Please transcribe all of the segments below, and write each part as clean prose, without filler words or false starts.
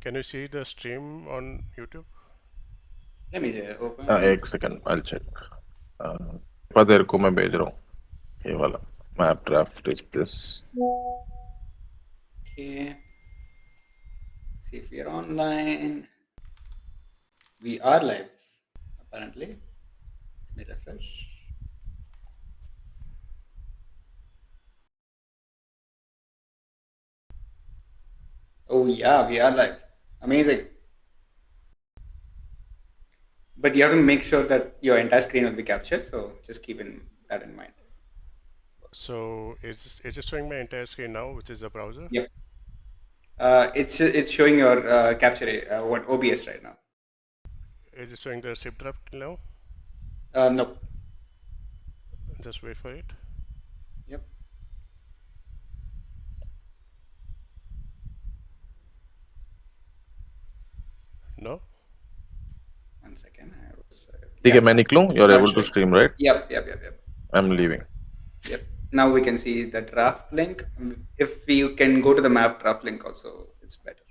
Can you see the stream on YouTube? Let me open. एक second I'll check. तेरे को मैं भेज रहा हूँ ये वाला map draft is this. Okay. See if we are online. We are live, apparently. Let me refresh. Oh yeah, we are live. Amazing. But you have to make sure that your entire screen will be captured, so just keep that in mind. So it's just showing my entire screen now, which is a browser. Yep. It's showing your capture what OBS right now. Is it showing the zip draft now? Nope. Just wait for it. Yep. No? One second. ठीक है मैं निकलूँ? You're Now able it's to showing. stream, right? Yep. I'm leaving. Yep. Now we can see the draft link. If you can go to the map draft link also, it's better.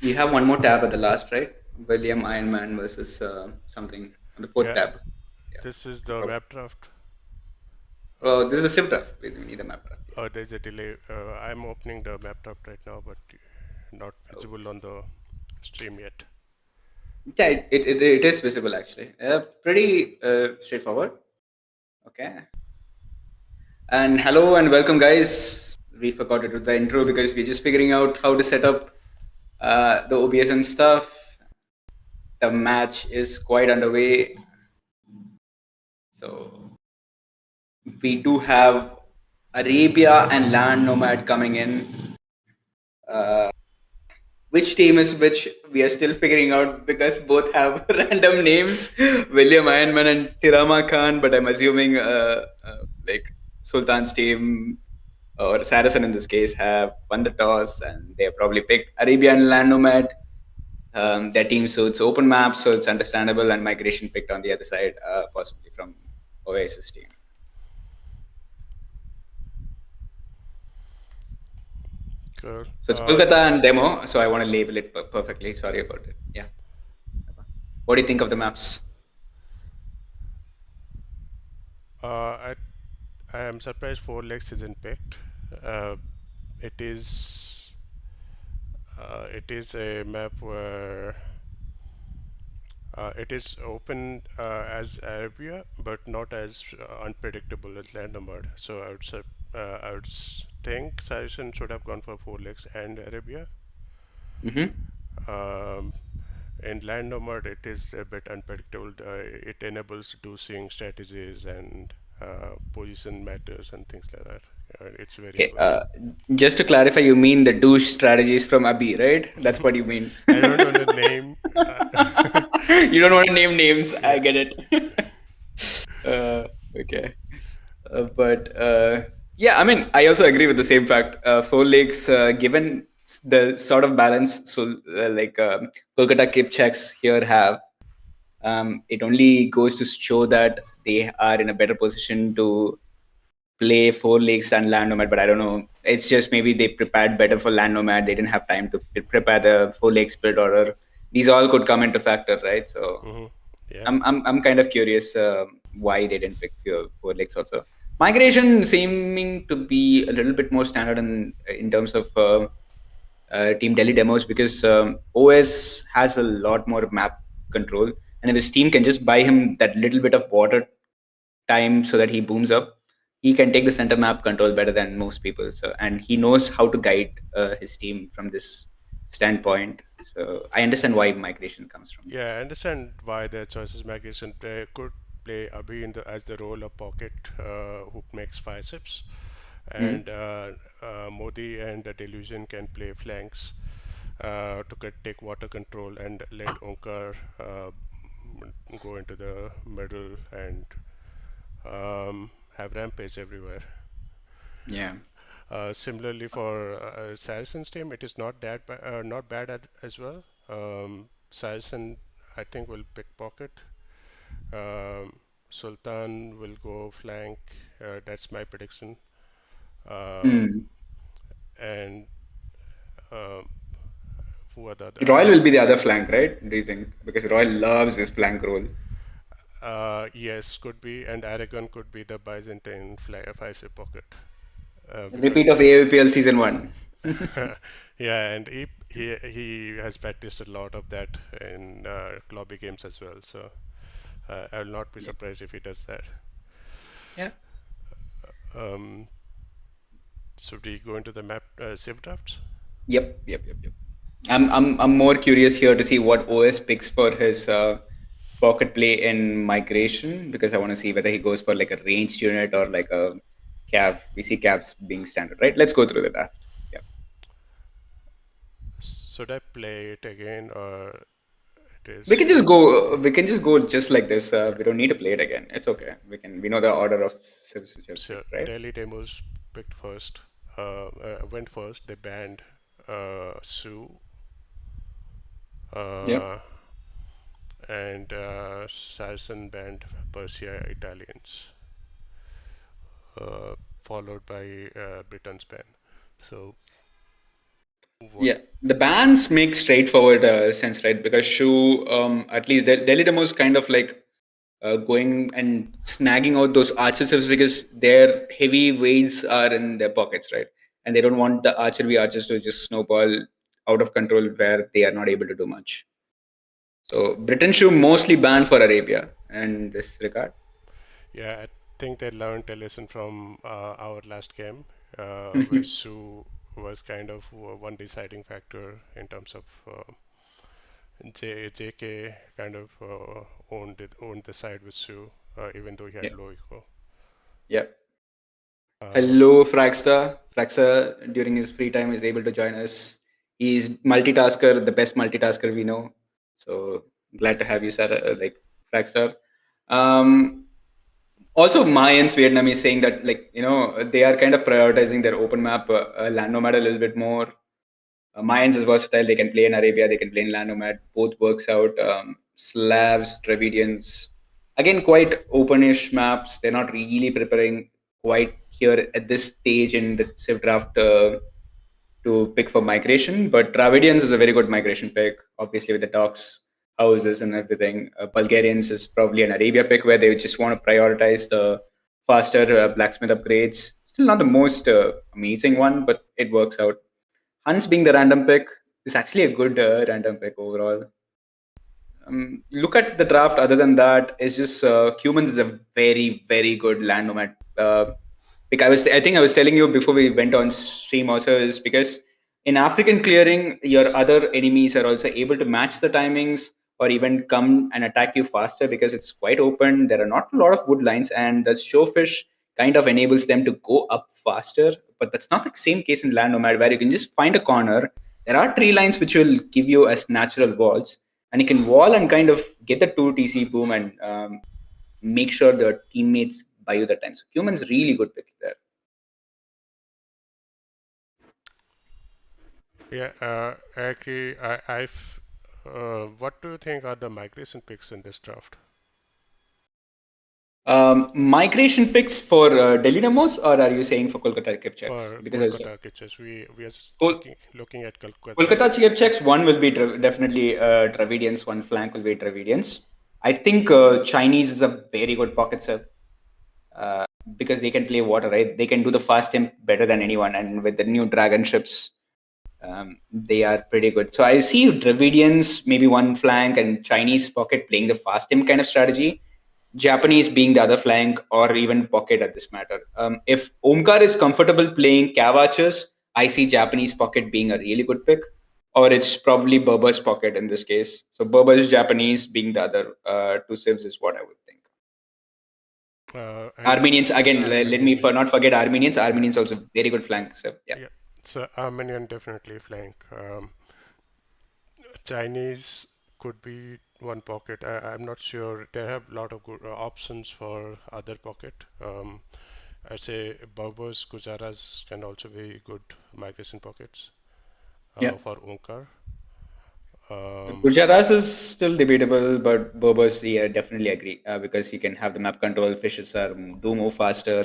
You have one more tab at the last, right? William Iron Man versus something on the fourth Yeah. tab. Yeah. This is the map draft. Oh, this is a sim draft. We need a map draft. Yeah. Oh, there's a delay. I'm opening the map draft right now, but not visible on the stream yet. Yeah, it is visible actually. Pretty straightforward. Okay. And hello and welcome, guys. We forgot to do the intro because we're just figuring out how to set up the OBS and stuff. The match is quite underway. So we do have Arabia and Land Nomad coming in. Which team is which? We are still figuring out because both have random names, William Ironman and Tirama Khan. But I'm assuming like Sultan's team or Saracen in this case have won the toss and they have probably picked Arabian Land Nomad. Their team suits open maps, so it's understandable. And Migration picked on the other side, possibly from Oasis team. Cool. So it's Kolkata and demo, so I want to label it perfectly. Sorry about it. Yeah. What do you think of the maps? I am surprised 4 legs isn't picked. It is a map where it is open as Arabia, but not as unpredictable as Landnomad. So I would think Saracen should have gone for 4 legs and Arabia. Mm-hmm. In Land Nomad, it is a bit unpredictable. It enables dosing strategies and position matters and things like that. It's very Okay. good. Just to clarify, you mean the douche strategies from Abi, right? That's what you mean. I don't want to name. You don't want to name names. I Yeah. get it. Okay. But yeah, I mean, I also agree with the same fact. Four legs, given the sort of balance, so like Kolkatta Kipchaks here have, it only goes to show that they are in a better position to play four leagues and land nomad, but I don't know. It's just maybe they prepared better for land nomad. They didn't have time to prepare the four leg split order. These all could come into factor, right? So Yeah. I'm kind of curious why they didn't pick four legs also. Migration seeming to be a little bit more standard in terms of Team Delhi demos because OS has a lot more map control, and if his team can just buy him that little bit of water time so that he booms up, he can take the center map control better than most people. So, and he knows how to guide his team from this standpoint. So I understand why migration comes from. Yeah, I understand why their choices migration. They could play Abhi as the role of pocket who makes fire sips, and Modi and the Delusion can play flanks to take water control and let Onkar go into the middle and have rampage everywhere. Yeah. Similarly for Saracen's team, it is not bad as well. Saracen, I think, will pickpocket Sultan will go flank. That's my prediction. Um, Hmm. and um, who are the other? Royal will be the other flank, right? Do you think? Because Royal loves his flank role. Yes, could be, and Aragon could be the Byzantine five pocket Repeat of because AOEPL season one. yeah, and he has practiced a lot of that in lobby games as well. So I will not be Yeah. surprised if he does that. Yeah. Um, so do you go into the map save drafts? Yep. Yep. Yep. Yep. I'm more curious here to see what OS picks for his pocket play in migration because I want to see whether he goes for like a ranged unit or like a cav. We see cavs being standard, right? Let's go through the draft. Yeah. Should I play it again or it We is can just fine? go. We can just go just like this. We don't need to play it again. It's okay. We can. We know the order of civs which are So picked, right? Delhi demos picked first. Went first. They banned Sue Yep. uh, and Saracen banned Persia Italians, uh, followed by Britain's ban. So what? Yeah. The bans make straightforward sense, right? Because Shu, at least Delhi demos kind of like going and snagging out those archer civs because their heavy weights are in their pockets, right? And they don't want the archery archers to just snowball out of control where they are not able to do much. So Britain should mostly ban for Arabia in this regard. Yeah, I think they learned a lesson from our last game, where Sue was kind of one deciding factor in terms of JK kind of owned the side with Sue, even though he Yeah. had low eco. Yeah. Uh, Hello, Fraxta. Fraxa, during his free time, is able to join us. He's multitasker, the best multitasker we know. So glad to have you, Sarah, like Fraxta. Um, Also, Mayans Vietnamese saying that they are kind of prioritizing their open map land nomad a little bit more. Mayans is versatile. They can play in Arabia. They can play in land nomad. Both works out. Slavs, Dravidians, again quite openish maps. They're not really preparing quite here at this stage in the Civ draft to pick for migration. But Dravidians is a very good migration pick, obviously with the docks, houses, and everything. Bulgarians is probably an Arabia pick where they just want to prioritize the faster blacksmith upgrades. Still not the most amazing one, but it works out. Huns being the random pick is actually a good random pick overall. Look at the draft. Other than that, it's just Humans is a very very good land nomad pick. I think I was telling you before we went on stream also is because in African clearing, your other enemies are also able to match the timings or even come and attack you faster because it's quite open. There are not a lot of wood lines, and the showfish kind of enables them to go up faster. But that's not the same case in land nomad where you can just find a corner. There are tree lines which will give you as natural walls, and you can wall and kind of get the 2 TC boom and make sure the teammates buy you the time. So Humans really good pick there. yeah, I agree. What do you think are the migration picks in this draft? Migration picks for Delhi demos, or are you saying for Kolkata Kipchaks? For Because I was Kolkata Kitchens, we are just Kol- looking at Kolkata. Kolkata Kipchaks, one will be definitely Dravidians, one flank will be Dravidians. I think Chinese is a very good pocket serve because they can play water, right? They can do the fast imp better than anyone, and with the new dragon ships, they are pretty good. So I see Dravidians, maybe one flank, and Chinese pocket playing the fast imp kind of strategy. Japanese being the other flank, or even pocket at this matter. If Omkar is comfortable playing cav archers, I see Japanese pocket being a really good pick, or it's probably Berber's pocket in this case. So Berber's Japanese being the other two civs is what I would think. And Armenians again. Let me Armenian, not forget Armenians. Armenians also very good flank. So yeah, yeah. So Armenian definitely flank. Chinese could be one pocket. I'm not sure. They have a lot of good options for other pocket. I'd say Berbers, Gujaras can also be good migration pockets yeah. for Onkar. Um, Gujaras is still debatable, but Berbers, yeah, definitely agree because he can have the map control. Fishes are do move faster.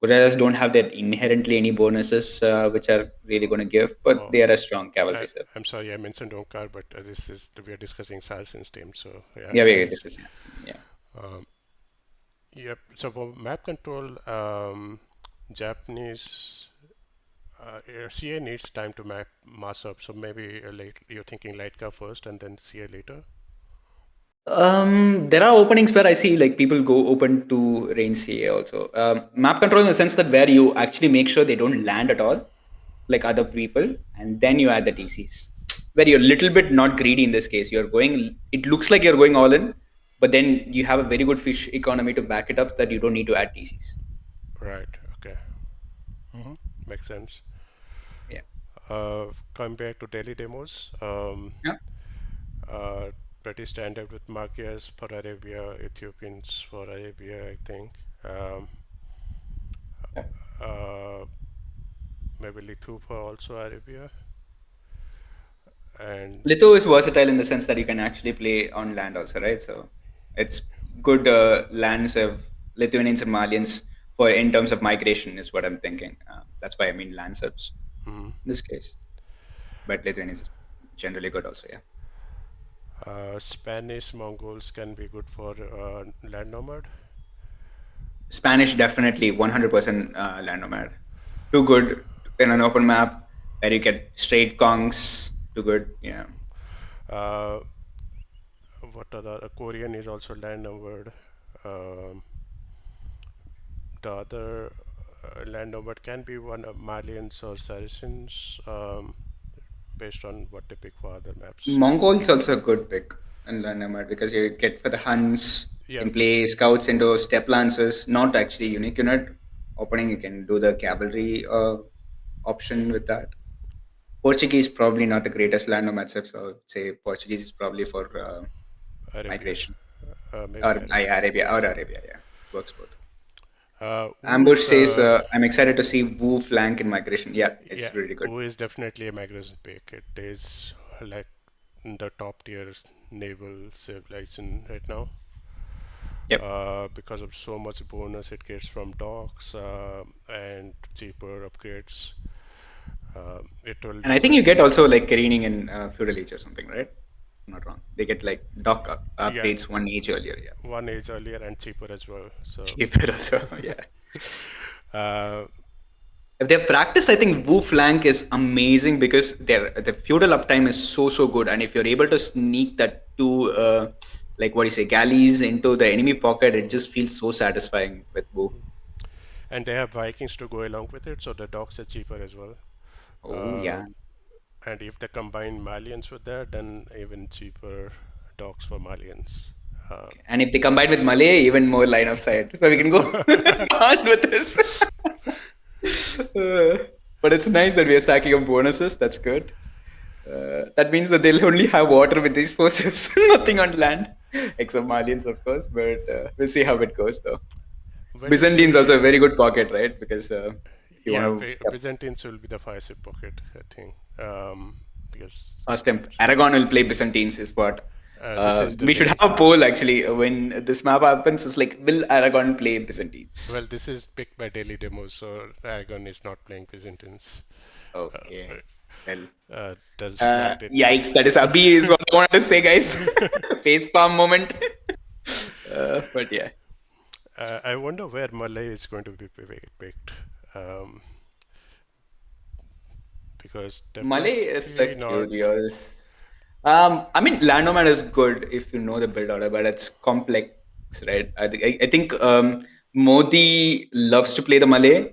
Gujaras don't have that inherently any bonuses which are really going to give, but oh, they are a strong cavalry I, sir. I'm sorry, I mentioned Onkar, but this is we are discussing Saracens team, so yeah, Yeah, we I are missed. discussing. Yeah. Um, yep. So for map control, Japanese CA needs time to mass up. So maybe you're thinking light car first and then CA later. There are openings where I see like people go open to range CA also. Map control in the sense that where you actually make sure they don't land at all, like other people, and then you add the TCs. Where you're a little bit not greedy in this case. You're going. It looks like you're going all in, but then you have a very good fish economy to back it up so that you don't need to add TCs. Right. Okay. hmm Makes sense. Yeah. Compared to daily demos, Yeah. uh, pretty standard with Marquez for Arabia, Ethiopians for Arabia, I think. Um, Yeah. uh, maybe Lithu for also Arabia, and Litho is versatile in the sense that you can actually play on land also, right? So it's good lands of Lithuanians and Malians for in terms of migration is what I'm thinking. That's why I mean land subs mhm. in this case. But Lithuanians is generally good also, yeah. Spanish Mongols can be good for land nomad. Spanish definitely 100% land nomad. Too good in an open map where you get straight kongs. Too good, yeah. Uh, what other? Korean is also land nomad. Um, the other land nomad can be one of Malians or Saracens, based on what they pick for other maps. Mongols also a good pick in land nomad because you get for the Huns, you Yep. can play scouts into step lancers, not actually unique unit. Opening, you can do the cavalry option with that. Portuguese probably not the greatest land nomad, so I would say Portuguese is probably for Arabia. migration. Maybe Or Arabia. Arabia, yeah. Works both. Who Ambush is says, I'm excited to see Wu flank in migration. Yeah, yeah, it's really good. who is definitely a magnificent pick. It is like in the top tier naval civilization right now. Yep. Because of so much bonus it gets from docks and cheaper upgrades. It will And I think you get definitely, also like careening in feudal age or something, right? I'm not wrong. They get like dock yeah, upgrades one age earlier. Yeah. one age earlier and cheaper as well. So, Cheaper also. Yeah. uh, If they have practiced, I think Wu flank is amazing because the feudal uptime is so good, and if you're able to sneak that two like what do you say galleys into the enemy pocket, it just feels so satisfying with Wu. and they have Vikings to go along with it, so the docks are cheaper as well. Oh Uh, yeah. and if they combine Malians with that, then even cheaper docks for Malians. Uh, And if they combine with Malay, even more line of sight. So we can go on with this. But it's nice that we are stacking up bonuses. That's good. That means that they'll only have water with these four ships, nothing on land, except Malians, of course. But we'll see how it goes, though. when you Byzantines say also a very good pocket, right? Because if you want yeah, to, yep. Byzantines will be the fire ship pocket, I think, because First time Aragon will play Byzantines is what. this is the We should day. have a poll actually when this map happens. It's like, will Aragon play Well, Byzantines? this is picked by daily demos, so Dragon is not playing Byzantines. Okay. Well, Does land it? yikes! That is Abhi is what I wanted to say, guys. Face palm moment. But yeah, I wonder where Malay is going to be picked, um, because Malay is a definitely not. curious. I mean, Landoman is good if you know the build order, but it's complex, right? I think Modi loves to play the Malay.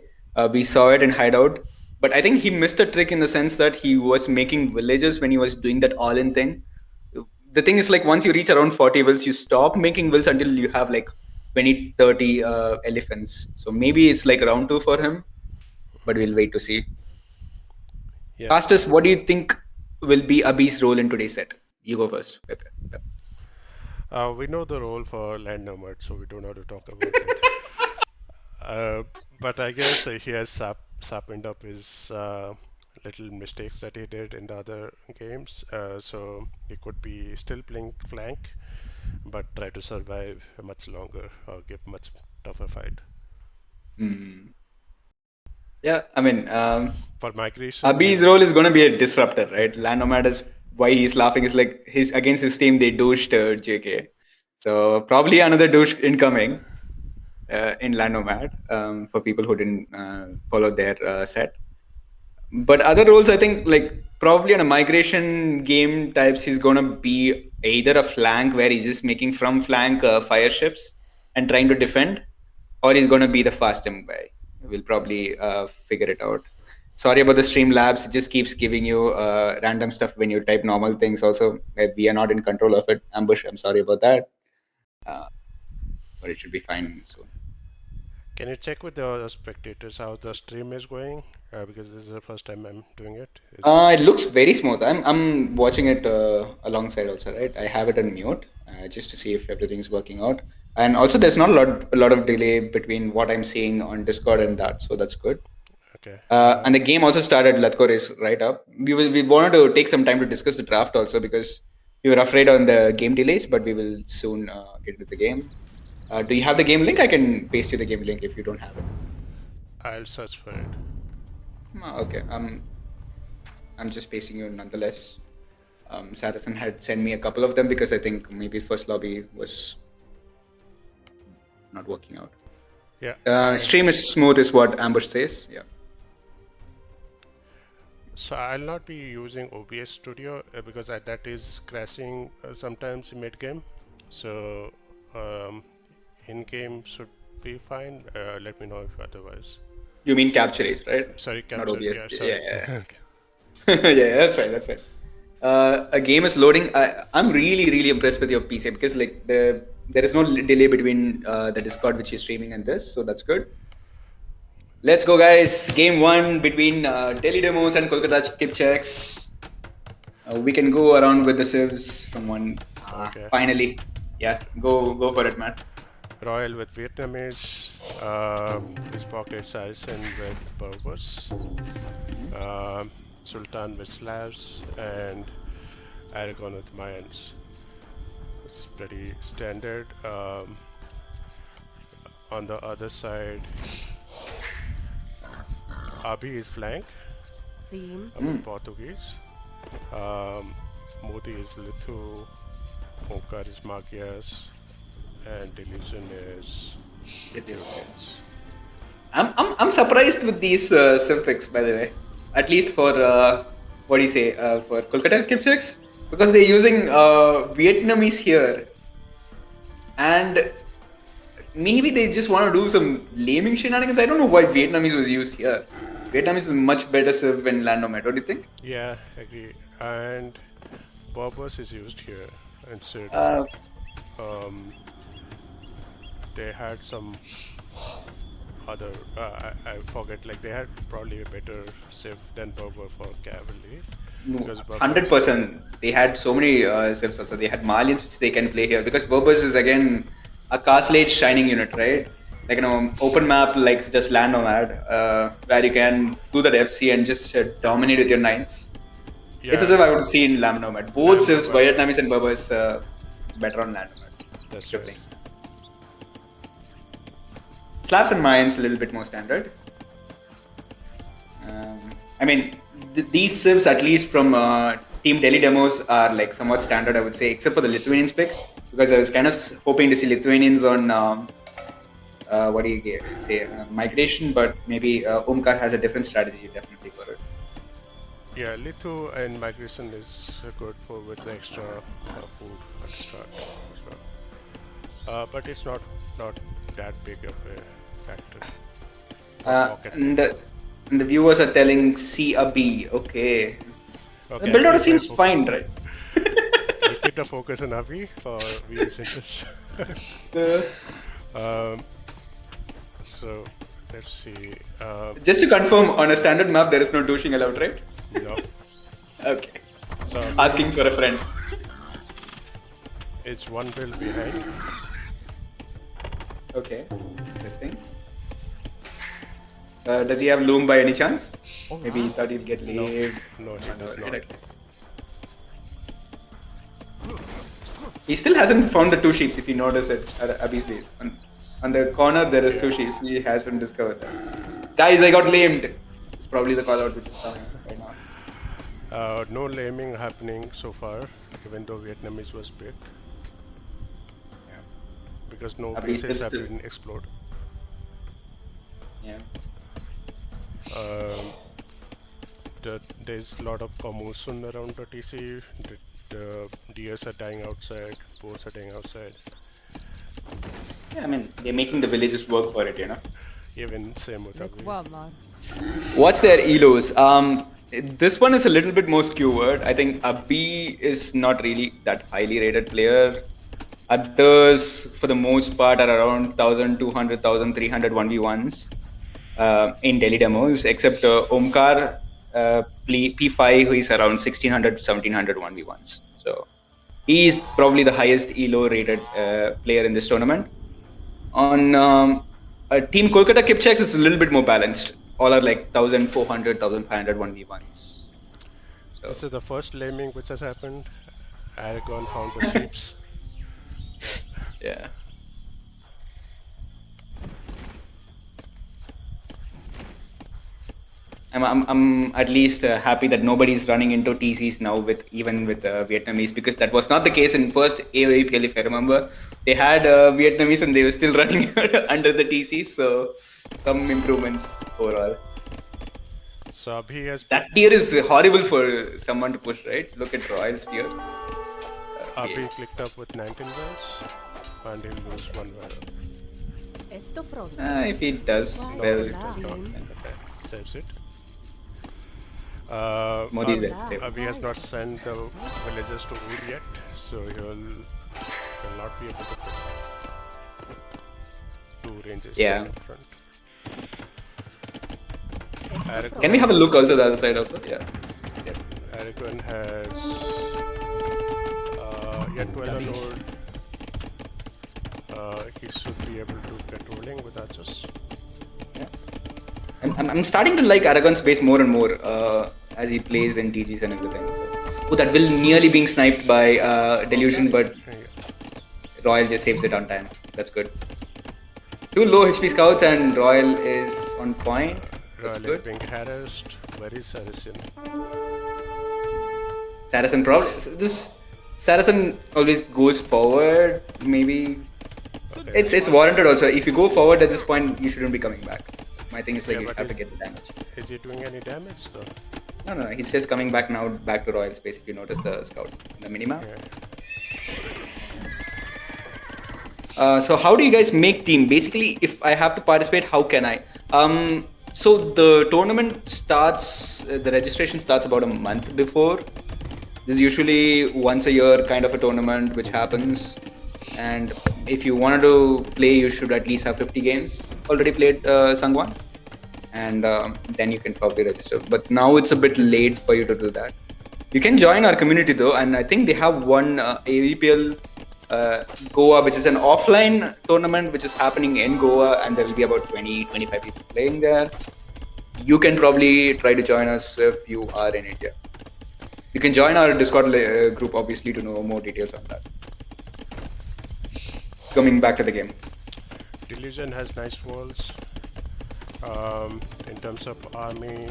We saw it in Hideout, but I think he missed a trick in the sense that he was making villages when he was doing that all-in thing. The thing is, like, once you reach around 40 wills, you stop making wills until you have like 20, 30 elephants. So maybe it's like round two for him, but we'll wait to see. Yep. Castus, what do you think will be Abhi's role in today's set? You go first, Pepe. Yep. We know the role for land nomad, so we don't have to talk about it. Uh, but I guess he has sharpened up his little mistakes that he did in the other games. So he could be still playing flank, but try to survive much longer or give much tougher fight. Mm. Yeah, I mean, For migration, Abhi's role is going to be a disruptor, right? Land Nomad is why he's laughing is like his against his team they douched JK, so probably another douche incoming in Land Nomad for people who didn't follow their set. But other roles, I think, like probably on a migration game types, he's gonna be either a flank where he's just making from flank fire ships and trying to defend, or he's gonna be the fast jump guy. We'll probably figure it out. Sorry about the stream labs. It just keeps giving you random stuff when you type normal things. Also, we are not in control of it. Ambush, I'm sorry about that, uh, but it should be fine soon. can you check with the spectators how the stream is going? Because this is the first time I'm doing it. Is It looks very smooth. I'm watching it alongside also, right? I have it on mute just to see if everything's working out. And also, there's not a lot of delay between what I'm seeing on Discord and that, so that's good. okay. And the game also started. Latko is right up. We wanted to take some time to discuss the draft also because we were afraid on the game delays, but we will soon get into the game. Do you have the game link? I can paste you the game link if you don't have it. I'll search for it. Okay. I'm just pasting you nonetheless. Saracen had sent me a couple of them because I think maybe first lobby was not working out. Yeah. Stream is smooth, is what Ambush says. Yeah. So I'll not be using OBS Studio because that is crashing sometimes mid game. So in game should be fine. Let me know if otherwise. You mean Capture Ace, right? Sorry, Not capture. OBS. Yeah, sorry. Yeah. Yeah, that's right. That's right. A game is loading. I'm really impressed with your PC because like there is no delay between the Discord which you're streaming and this, so that's good. Let's go, guys. Game one between Delhi Demos and Kolkatta Kipchaks. We can go around with the civs from one. Okay. Finally, yeah, go for it, man. Royal with Vietnamese, his pocket Saracen with Berbers, Sultan with Slavs, and Aragon with Mayans. It's pretty standard. On the other side, Abi is flank with Portuguese. Modi is Lithu, Onkar is Magyas, and Delusion is Ethiopians. I'm surprised with these civ picks, by the way. At least for what do you say for Kolkata Kipchaks, because they're using Vietnamese here, and maybe they just want to do some laming shenanigans. I don't know why Vietnamese was used here. Vietnamese is much better civ in Land Nomad, don't you think? Yeah, agree. And Berbers is used here instead. They had some other, I forget, like they had probably a better civ than Berber for cavalry. No, Because Berbers- 100%. They had so many civs also. They had Malians which they can play here because Berbers is again a castle age shining unit, right? Like open map like just Land Nomad, where you can do that FC and just dominate with your nines. Yeah, It's a civ I would see in Land Nomad. Both Land civs, Nomad. Vietnamese and Berbers, better on Land Nomad. That's Tripling. right. Slabs and mines a little bit more standard. I mean, these civs, at least from Team Delhi demos, are like somewhat standard, I would say, except for the Lithuanians pick, because I was kind of hoping to see Lithuanians on what do you say, migration, but maybe Omkar has a different strategy definitely for it. Yeah, Lithu and migration is good for with the extra food at the start as well. But it's not that big of a factor. Pocket. And the viewers are telling C a B. Okay. Okay, The build order I'll keep seems my fine, right? We'll keep the focus on Avi for viewers' interest. So let's see. Just to confirm, on a standard map, there is no douching allowed, right? No. Okay. So Asking for a friend. it's one build behind. Okay. Interesting. Does he have loom by any chance? Oh, Maybe he thought he'd get no, laid. no, he does not. Right? He still hasn't found the two sheeps, if you notice it, at Abhi's base. On the corner, there is two sheeps. He hasn't discovered that. Guys, I got lamed. It's probably the call out which is coming right now. No laming happening so far, even though Vietnamese was picked. Because no Abhi's bases have still. been explored. Yeah. There's a lot of commotion around the TC. The deers are dying outside, boars are dying outside. Yeah, I mean, they're making the villages work for it, you know. Even same with Abhi. What's their elos? This one is a little bit more skewered. I think Abhi is not really that highly rated player. Others, for the most part, are around 1,200, 1,300 1v1s in daily demos, except Omkar, P5, who is around 1,600, 1,700 1v1s. So he is probably the highest elo rated player in this tournament. On Team Kolkatta Kipchaks, it's a little bit more balanced. All are like 1,400, 1,500 1v1s. So This is the first laming which has happened. Aragon found the sheeps. yeah. I'm at least happy that nobody's running into TCs now with Vietnamese, because that was not the case in first AOEPL, if I remember. They had Vietnamese and they were still running under the TCs, so some improvements overall. So Abhi has That tier is horrible for someone to push, right? Look at Royal's tier. Abhi clicked up with 19 wells and he'll lose one well. If he does, No, well, he does not. Okay, saves it. Modi's Abhi has not sent the villagers to Wood yet, so will not be able to put two ranges Yeah. in front. Aragon, Can we have a look also the other side also? Yeah. Aragon has 12 alone. He should be able to get rolling with archers. I'm starting to like Aragon's base more and more as he plays in TGs and everything. So. Oh, that will nearly being sniped by Delusion, but Royal just saves it on time. That's good. Two low HP scouts and Royal is on point. That's Royal is good. being harassed. Where is Saracen? Saracen probably. This Saracen always goes forward. Maybe Okay. it's warranted also. If you go forward at this point, you shouldn't be coming back. My thing is like Yeah, you but have to get the damage. Is he doing any damage though? No, he's just coming back now, back to Royal space. If you notice the scout, the minimap. Yeah. So how do you guys make team? Basically, if I have to participate, how can I? So the tournament starts, the registration starts about a month before. This is usually once a year kind of a tournament which happens. And if you wanted to play, you should at least have 50 games already played Sangwan. And then you can probably register. But now it's a bit late for you to do that. You can join our community though, and I think they have one AOEPL Goa, which is an offline tournament which is happening in Goa, and there will be about 20-25 people playing there. You can probably try to join us if you are in India. You can join our Discord group obviously to know more details on that. Coming back to the game. Delusion has nice walls. In terms of army,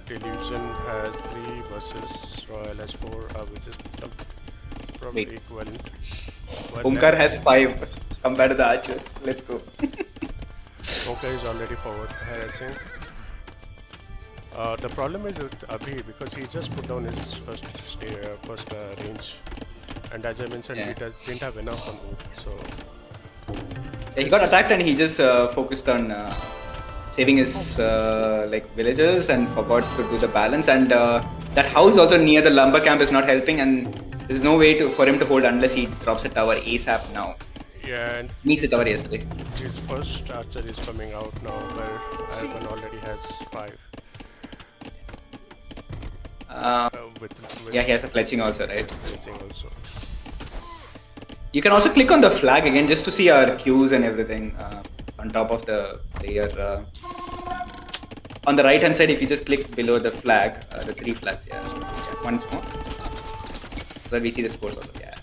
Delusion has 3 versus Royal has 4, which is probably Wait. equivalent. Omkar has 5 compared to the archers. Let's go. Omkar is already forward harassing. The problem is with Abhi because he just put down his first range, and as I mentioned, he didn't have enough on wood, so. Yeah, he got attacked and he just focused on saving his villagers and forgot to do the balance. And that house also near the lumber camp is not helping, and there's no way for him to hold unless he drops a tower ASAP now. Yeah, and Needs a tower yesterday. his first archer is coming out now, where Alban already has 5. Yeah, he has a fletching also, right? Fletching also. You can also click on the flag again just to see our queues and everything. on top of the player. On the right hand side, if you just click below the flag, the 3 flags, yeah, once more, so that we see the scores also. Yeah,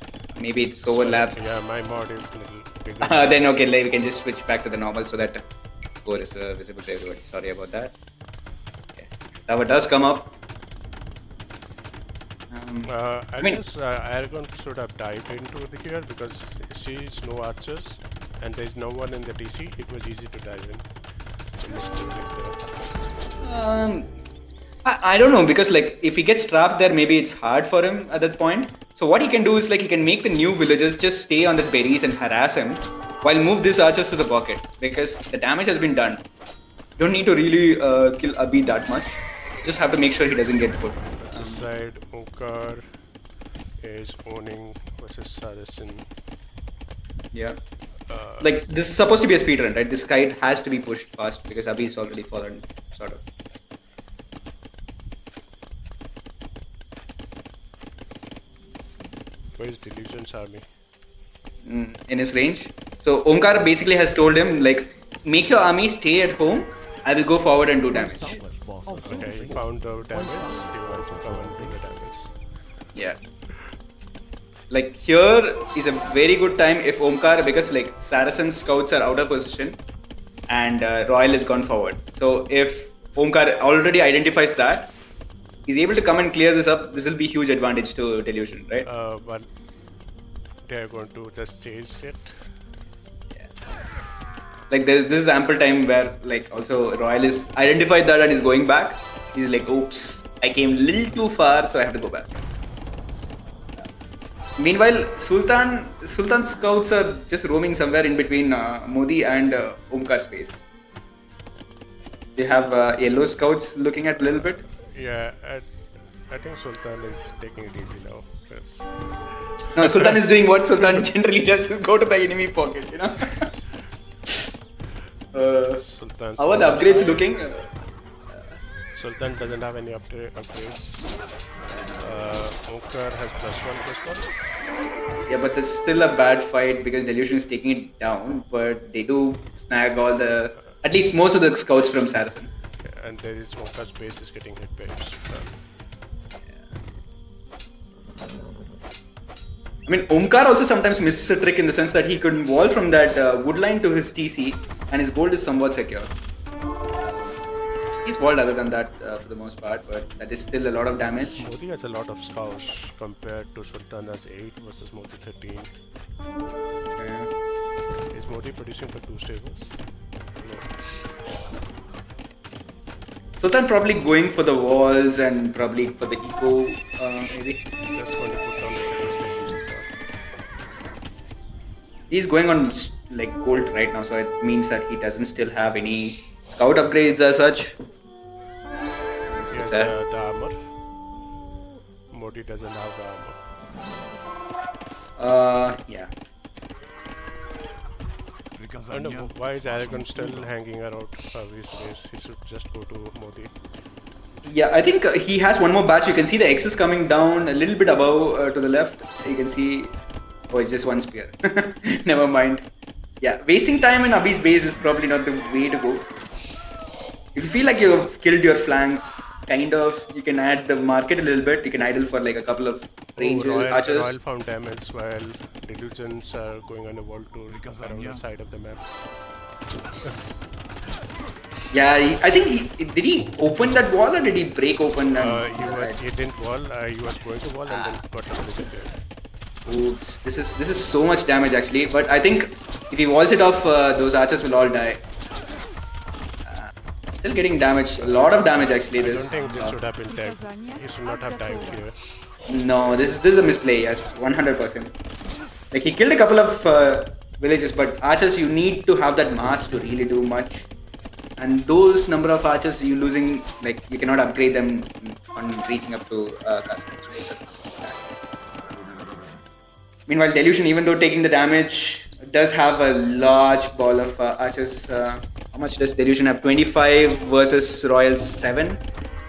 maybe it overlaps. Yeah, my mod is a little bigger. Then okay, like, we can just switch back to the normal so that score is visible to everybody. Sorry about that. Okay. Tower does come up. I guess Aragon should have dived into the here because she's no archers and there's no one in the TC. It was easy to dive in. I don't know, because like if he gets trapped there, maybe it's hard for him at that point. So what he can do is like he can make the new villagers just stay on the berries and harass him while move these archers to the pocket, because the damage has been done. Don't need to really kill Abhi that much. Just have to make sure he doesn't get food. This side, Omkar is owning versus Saracen. Yeah. Like this is supposed to be a speedrun, right? This kite has to be pushed fast because Abhi is already fallen, sort of. Where is Delusion's army? In his range. So Omkar basically has told him like, make your army stay at home. I will go forward and do damage. Okay, he found the damage. He wants to come and do the damage. Yeah. Like here is a very good time if Omkar, because like Saracen scouts are out of position and Royal is gone forward. So if Omkar already identifies that, he's able to come and clear this up. This will be huge advantage to Delusion, right? But they're going to just change it. Yeah. Like this is ample time where like also Royal is identified that and is going back. He's like, oops, I came a little too far, so I have to go back. Meanwhile, Sultan scouts are just roaming somewhere in between Modi and Omkar's space. They have yellow scouts looking at a little bit. Yeah, I think Sultan is taking it easy now. Yes. No, Sultan is doing what Sultan generally does, is go to the enemy pocket, you know. How are the upgrades looking? Sultan doesn't have any upgrades. Omkar has +1/+1. Yeah, but that's still a bad fight because Delusion is taking it down, but they do snag all the, at least most of the scouts from Saracen. Yeah, and there is Omkar's base is getting hit by Sultan. I mean, Omkar also sometimes misses a trick in the sense that he could wall from that wood line to his TC and his gold is somewhat secure. He's walled other than that for the most part, but that is still a lot of damage. Modi has a lot of scouts compared to Sultan has 8 versus Modi 13. Okay. Is Modi producing for 2 stables? No. Sultan probably going for the walls and probably for the eco, maybe. Just going to put down the second stable Sultan. He's going on like gold right now, so it means that he doesn't still have any scout upgrades as such. He has the armor. Modi doesn't have the armor. Yeah. I don't know why is Aragon still hanging around Avi's base. He should just go to Modi. Yeah, I think he has one more batch. You can see the X's coming down a little bit above to the left. You can see, oh, it's just one spear. Never mind. Yeah, wasting time in Abhi's base is probably not the way to go. If you feel like you've killed your flank, kind of, you can add the market a little bit. You can idle for like a couple of range archers. Royal found damage while Delusions are going on a wall tour around the side of the map. Yeah, I think did he open that wall or did he break open? He didn't wall. He was going to wall and then got a villager there. Oops, this is so much damage actually. But I think if he walls it off, those archers will all die. Still getting damage, a lot of damage actually. I don't think this should have been dead. He should not have died here. No, this is a misplay. Yes, 100%. Like he killed a couple of villages, but archers you need to have that mass to really do much. And those number of archers you losing, like you cannot upgrade them on reaching up to castles. Right? That's Meanwhile, Delusion, even though taking the damage, does have a large ball of archers. How much does Delusion have? 25 versus Royal 7.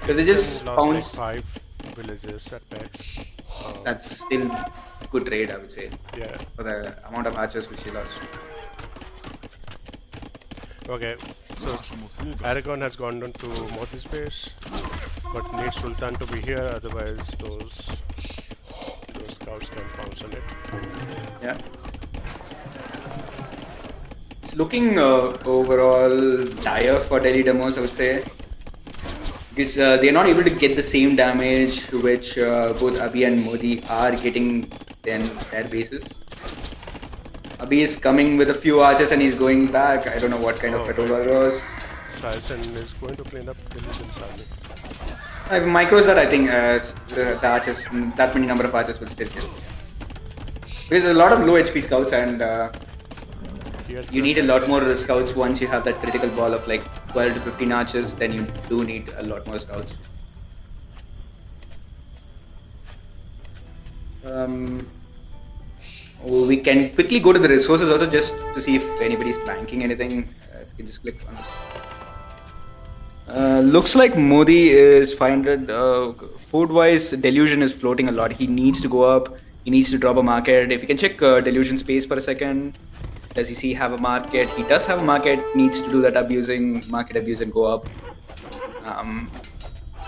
So they just pounce. Like 5 villages at max. That's still good trade, I would say. Yeah. For the amount of archers which he lost. Okay, so Aragon has gone on to Modi's base, but needs Sultan to be here, otherwise those scouts can pounce on it. Yeah. It's looking overall dire for Delhi Demos, I would say. Because they're not able to get the same damage which both Abhi and Modi are getting in their bases. Abhi is coming with a few archers and he's going back. I don't know what kind of patrol Right. it was. Saracen is going to clean up Delusion's army. I have micros that I think the archers, that many number of archers will still kill. There's a lot of low HP scouts and Here's you the need a lot attacks. more scouts once you have that critical ball of like 12 to 15 archers, then you do need a lot more scouts. We can quickly go to the resources also just to see if anybody's banking anything. If you can just click on. Looks like Modi is 500. Food wise, Delusion is floating a lot. He needs to go up. He needs to drop a market. If you can check Delusion space for a second. Does he see have a market? He does have a market. Needs to do that market abuse and go up.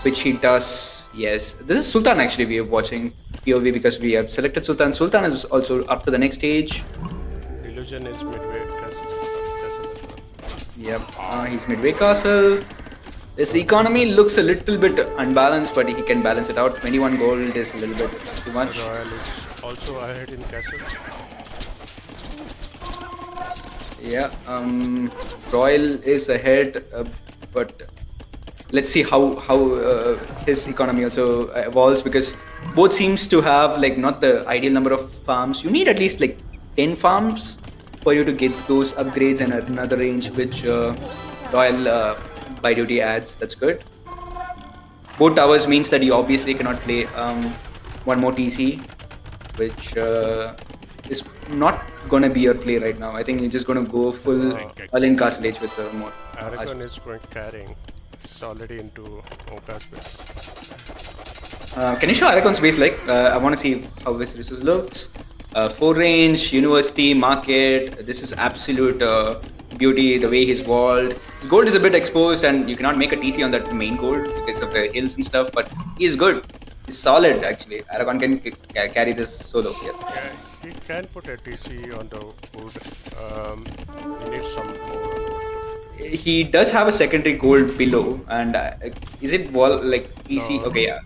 Which he does. Yes, this is Sultan actually. We are watching POV because we have selected Sultan. Sultan is also up to the next stage. Delusion is midway castle. Yep, he's midway castle. This economy looks a little bit unbalanced, but he can balance it out. 21 gold is a little bit too much. Royal is also ahead in castles. Yeah, Royal is ahead, but let's see how his economy also evolves because both seems to have like not the ideal number of farms. You need at least like 10 farms for you to get those upgrades and another range which Royal by duty adds. That's good. Both towers means that you obviously cannot play one more TC, which is not gonna be your play right now. I think you're just gonna go full all-in castle age with more. Aragon is going carrying. It's already into Onka's base. Can you show Aragon's base? Like, I want to see how this resource looks. 4 range, university, market. This is absolute beauty. The way he's walled. His gold is a bit exposed, and you cannot make a TC on that main gold because of the hills and stuff. But he's good. He's solid actually. Aragon can carry this solo here. Yeah, he can put a TC on the wood. He needs some more on the wood. He does have a secondary gold below, and is it wall like EC? No. Okay, yeah.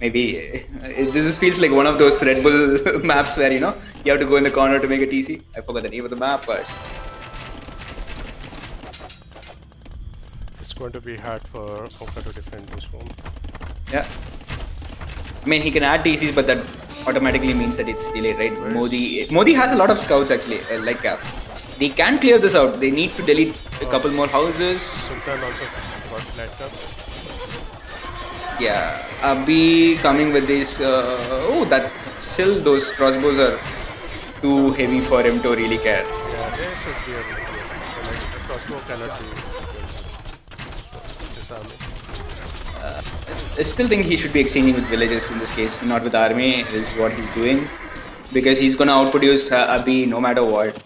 Maybe this feels like one of those Red Bull maps where you have to go in the corner to make a TC. I forgot the name of the map, but It's going to be hard for Onka to defend this home. yeah. I mean, he can add TCs, but that automatically means that it's delayed, right? Modi has a lot of scouts actually, like they can clear this out. They need to delete a couple more houses. Sultan also got flagged up. Yeah, Abhi coming with this. That still those crossbows are too heavy for him to really care. Yeah, they should be able to do it. So, like, the crossbow cannot do this army. I still think he should be exchanging with villages in this case, not with army, is what he's doing. Because he's gonna outproduce Abhi no matter what.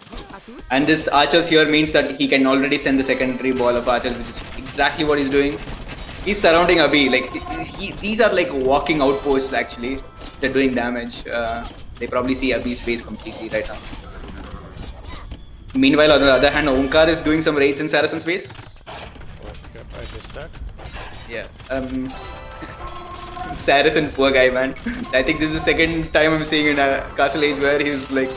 And this archers here means that he can already send the secondary ball of archers, which is exactly what he's doing. He's surrounding Abhi, like these are like walking outposts actually. They're doing damage. They probably see Abhi's base completely right now. Meanwhile, on the other hand, Omkar is doing some raids in Saracen's base. Okay, I missed that. Yeah. Saracen, poor guy, man. I think this is the second time I'm seeing in a Castle Age where he's like,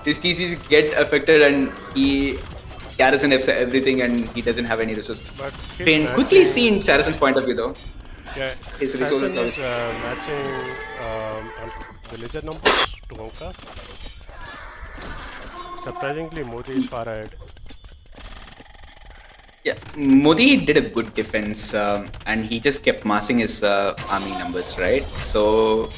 his TCs get affected and he Garrison everything and he doesn't have any resources. But Can quickly see in Saracen's point of view though. Yeah, His resources Saracen is now. matching on villager numbers to Onka. Surprisingly, Modi is far ahead. Yeah, Modi did a good defense and he just kept massing his army numbers, right? So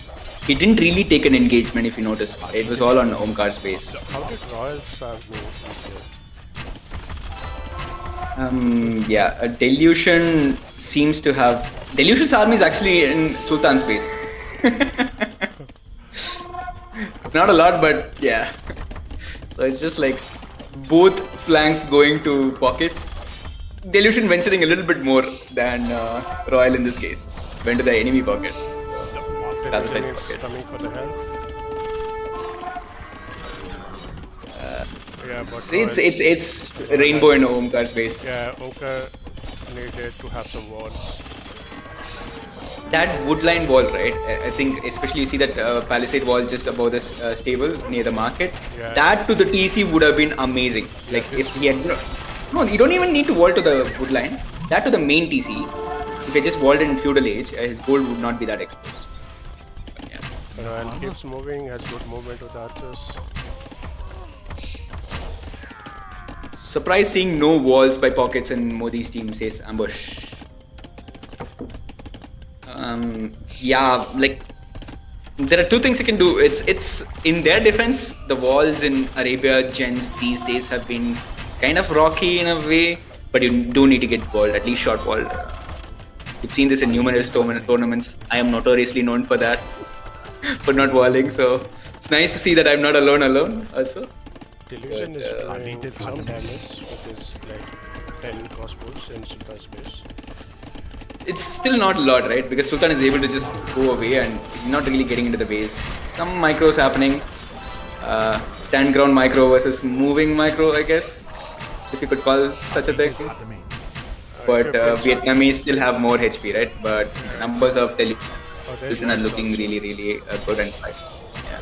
he didn't really take an engagement if you notice. It was all on Omkar's base. How did Royals have me? Delusion seems to have... Delusion's army is actually in Sultan's base. Not a lot, but yeah. So it's just like both flanks going to pockets. Delusion venturing a little bit more than Royal in this case. Went to the enemy pocket. So, the other Delusion side is pocket. coming for the help. Yeah, but It's Royal Rainbow in has Omkar's base. yeah, Oka needed to have some walls. That woodline wall, right? I think especially you see that palisade wall just above the stable near the market. Yeah. That to the TC would have been amazing. Yeah, Like if he had no, you don't even need to wall to the woodline. That to the main TC. If he just walled in feudal age, his gold would not be that exposed. But yeah. Royal keeps moving, has good movement with archers. Surprised seeing no walls by pockets in Modi's team, says Ambush. Yeah, like there are two things you can do. It's in their defense, the walls in Arabia gens these days have been kind of rocky in a way, but you do need to get walled, at least short walled. We've seen this in numerous tournaments. I am notoriously known for that, for not walling. So it's nice to see that I'm not alone also. Delusion is doing some damage with his like 10 crossbows in Sultan's base. It's still not a lot, right? Because Sultan is able to just go away and he's not really getting into the base. Some micros happening. Stand ground micro versus moving micro, I guess, if you could call such a thing. But Vietnamese still have more HP, right? But numbers of Delusion are looking really good and fine. Yeah.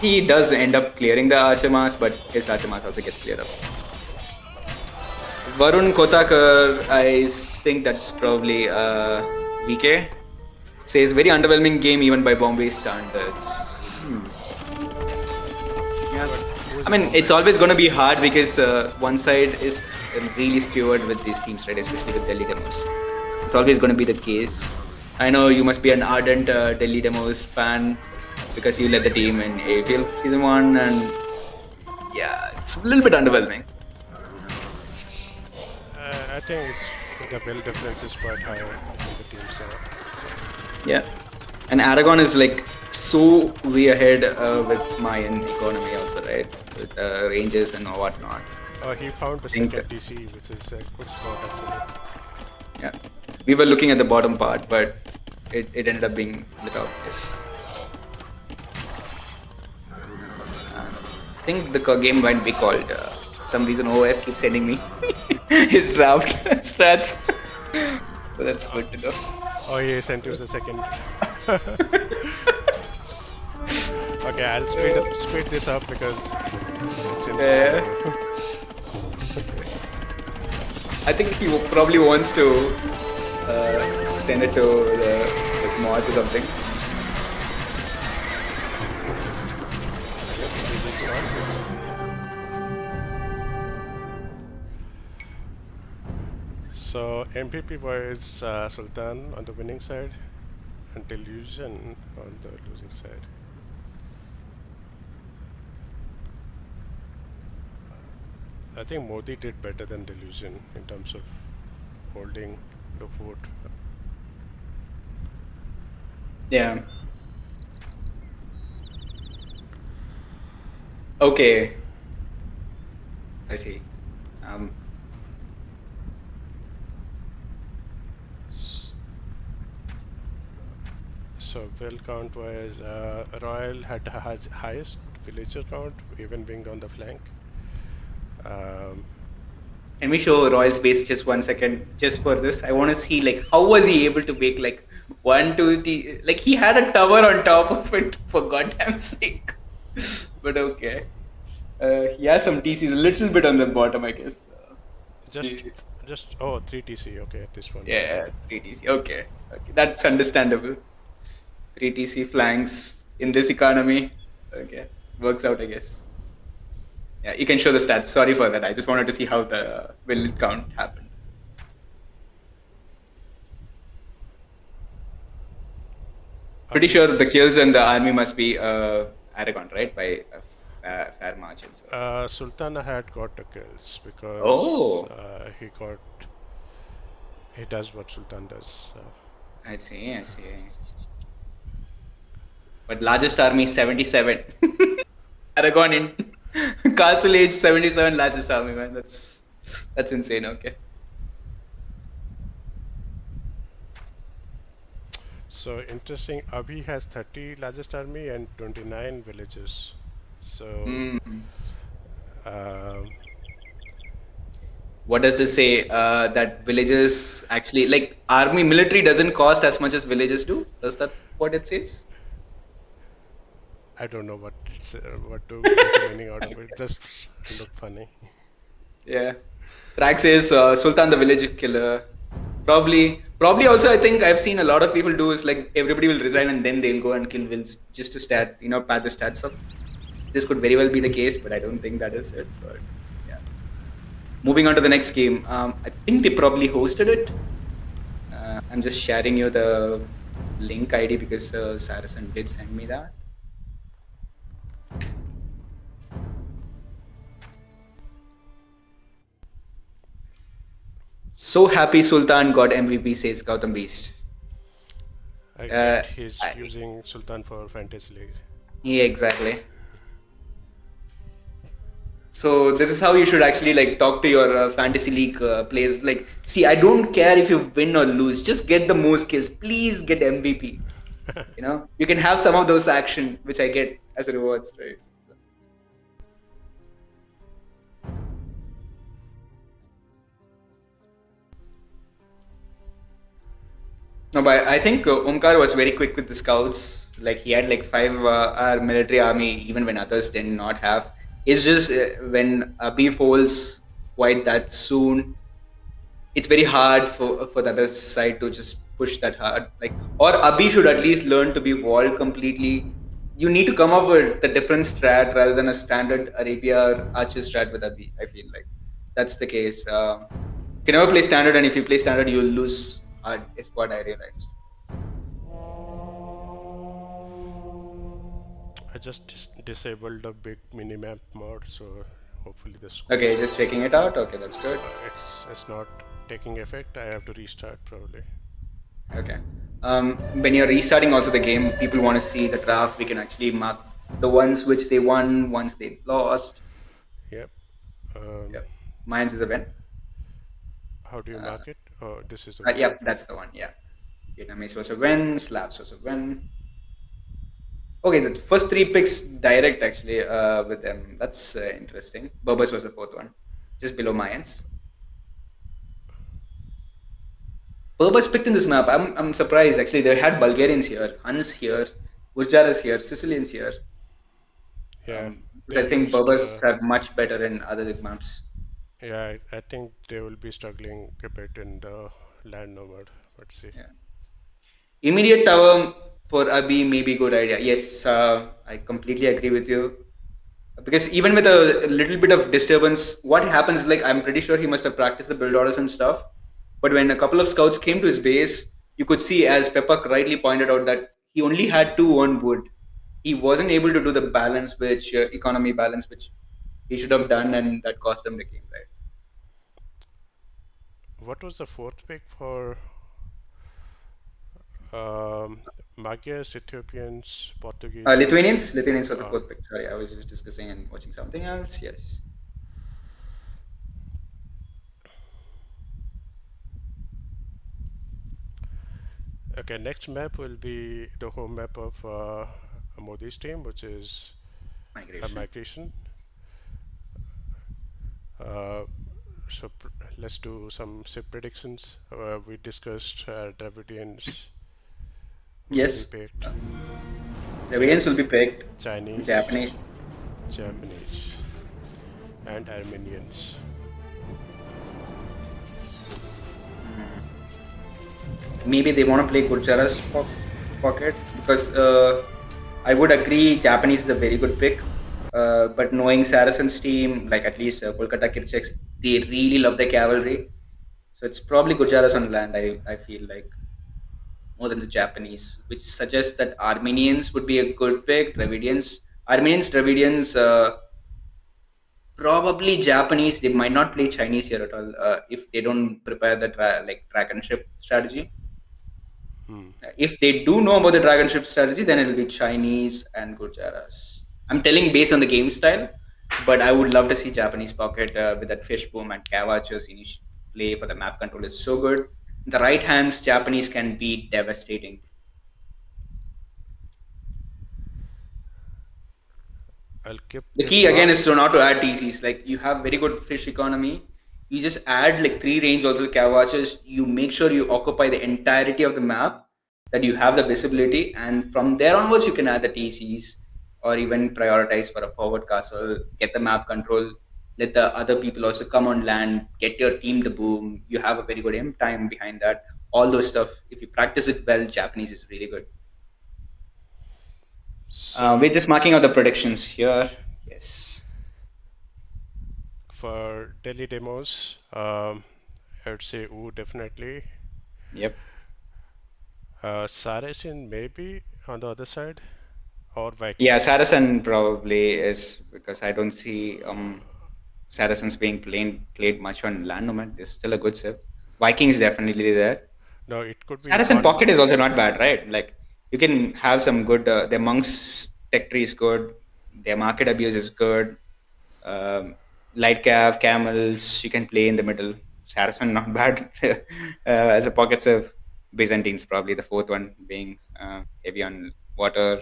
He does end up clearing the archer mass, but his archer mass also gets cleared up. Varun Kotakar, I think that's probably VK. Says very underwhelming game even by Bombay standards. Yeah. I mean, it's always going to be hard because one side is really skewered with these teams, right? Especially with Delhi Demos. It's always going to be the case. I know you must be an ardent Delhi Demos fan because you led the team in AOEPL Season 1 and yeah, it's a little bit underwhelming. I think the build difference is quite high in the teams. Yeah, and Aragon is like so way ahead with Mayan economy also, right? With ranges and whatnot. He found the second DC, which is a good spot actually. Yeah, we were looking at the bottom part, but it ended up being the top. Yes. I think the game might be called. Some reason OS keeps sending me his draft strats. So that's good to know. Oh, he sent you the second. Okay, I'll speed this up because it's in. I think he probably wants to send it to the mods or something. So MVP was Sultan on the winning side and Delusion on the losing side. I think Modi did better than Delusion in terms of holding the fort. Yeah. Okay. I see. So will count was Royal had the highest villager count, even being on the flank. Can we show Royal's base just 1 second, just for this? I want to see like how was he able to make like 1, 2, 3, like he had a tower on top of it for goddamn sake. But okay, he has some TCs a little bit on the bottom, I guess. Just 3 TC. Okay, this one. Yeah, 3 TC. Okay, that's understandable. 3 TC flanks in this economy. Okay, works out, I guess. Yeah, you can show the stats. Sorry for that. I just wanted to see how the will count happened. Pretty sure the kills and the army must be Aragon, right? By fair margins. Sultana had got the kills because he does what Sultan does. I see. But largest army 77. Aragon in Castle Age 77 largest army, man. That's insane. Okay. So interesting. Abhi has 30 largest army and 29 villages. So Hmm. um, What does this say? That villages actually, like, army military doesn't cost as much as villages do. Does that what it says? I don't know what to get a meaning out of it. Just look funny. Yeah. Frax says Sultan the village killer. Probably also I think I've seen a lot of people do is like everybody will resign and then they'll go and kill vills just to pad the stats up. This could very well be the case, but I don't think that is it. But yeah. Moving on to the next game. I think they probably hosted it. I'm just sharing you the link ID because Saracen did send me that. So happy Sultan got MVP, says Gautam Beast. Uh, And he's I, using Sultan for Fantasy League. yeah, exactly. So this is how you should actually like talk to your fantasy league players. Like, see, I don't care if you win or lose. Just get the most kills. Please get MVP. You can have some of those action which I get as rewards, right? No, but I think Omkar was very quick with the scouts. Like he had like five our military army, even when others did not have. It's just when Abi falls quite that soon, it's very hard for the other side to just push that hard. Like, or Abi should at least learn to be walled completely. You need to come up with a different strat rather than a standard Arabia or Archer strat with Abi. I feel like that's the case. You can never play standard, and if you play standard, you'll lose hard. Is what I realized. I just disabled the big minimap mode, so hopefully this Okay, goes. just checking it out. Okay, that's good. It's not taking effect. I have to restart probably. Okay. When you're restarting also the game, people want to see the graph. We can actually mark the ones which they won, ones they lost. Yep. Um, Yep. Mine's is a win. how do you Uh, mark it? Oh, this is the win. yep, that's the one. Yeah. Vietnamese was a win. Slavs was a win. Okay, the first three picks direct actually with them. That's interesting. Berbers was the fourth one, just below Mayans. Berbers picked in this map. I'm surprised actually. They had Bulgarians here, Huns here, Gurjaras here, Sicilians here. Yeah, Because they I think used. Berbers are much better in other maps. Yeah, I think they will be struggling a bit in the land nomad. Let's see. Yeah. Immediate tower for Abi may be good idea. Yes, I completely agree with you. Because even with a little bit of disturbance, what happens is like I'm pretty sure he must have practiced the build orders and stuff. But when a couple of scouts came to his base, you could see, as Pepak rightly pointed out, that he only had two on wood. He wasn't able to do the balance, which economy balance, which he should have done, and that cost him the game, right? What was the fourth pick for um, Magyars, Ethiopians, Portuguese, Lithuanians, Bulgarians? Lithuanians were the fourth pick. Sorry, I was just discussing and watching something else. Yes. Okay, next map will be the home map of Modi's team, which is a Migration. migration. Uh, so let's do some SIP predictions. We discussed Dravidians will be Yes. picked, Dravidians will be picked. Chinese, Japanese. Japanese, and Armenians. Maybe they want to play Gurjaras pocket because I would agree Japanese is a very good pick. But knowing Saracen's team, like at least Kolkatta Kipchaks, they really love the cavalry. So it's probably Gurjaras on land, I feel like, more than the Japanese, which suggests that Armenians would be a good pick. Dravidians, probably Japanese. They might not play Chinese here at all if they don't prepare the dragon ship strategy. Hmm. If they do know about the dragon ship strategy, then it'll be Chinese and Gurjaras. I'm telling based on the game style. But I would love to see Japanese pocket with that fish boom and Cavacho's initial play for the map control is so good. The right hands Japanese can be devastating. I'll keep The this key again is marked. to not to add TCs. Like you have very good fish economy. You just add like three range also Cavachas. You make sure you occupy the entirety of the map, that you have the visibility, and from there onwards you can add the TCs or even prioritize for a forward castle, get the map control, let the other people also come on land, get your team the boom. You have a very good M time behind that. All those stuff. If you practice it well, Japanese is really good. We're So just marking out the predictions here. Yes. for Delhi demos, I would say ooh, definitely. Yep. Saracen maybe on the other side, or Yeah, Vikings. Saracen probably is because I don't see Saracens being played much on land nomad. There's still a good sip. Vikings definitely there. No, it could be Saracen one. pocket is also not bad, right? Like you can have some good. Their monks tech tree is good. Their market abuse is good. Um, Light cav camels you can play in the middle. Saracen not bad as a pocket serve. Byzantines probably the fourth one being heavy on water.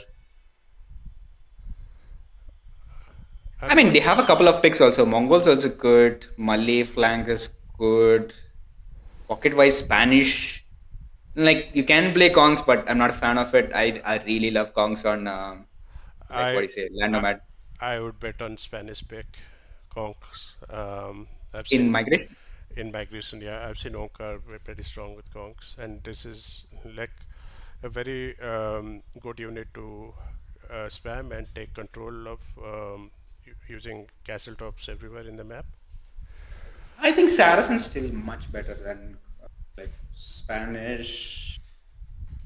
I I'm mean, not. they have a couple of picks also. Mongols also good. Malay flank is good. Pocket wise, Spanish. Like you can play Kongs, but I'm not a fan of it. I really love Kongs on like what I, do you say, land I nomad I would bet on Spanish pick. Conks. I've in seen migration. in migration, yeah, I've seen Onkar pretty strong with Conks, and this is like a very good unit to spam and take control of using castle tops everywhere in the map. I think Saracen's still much better than like Spanish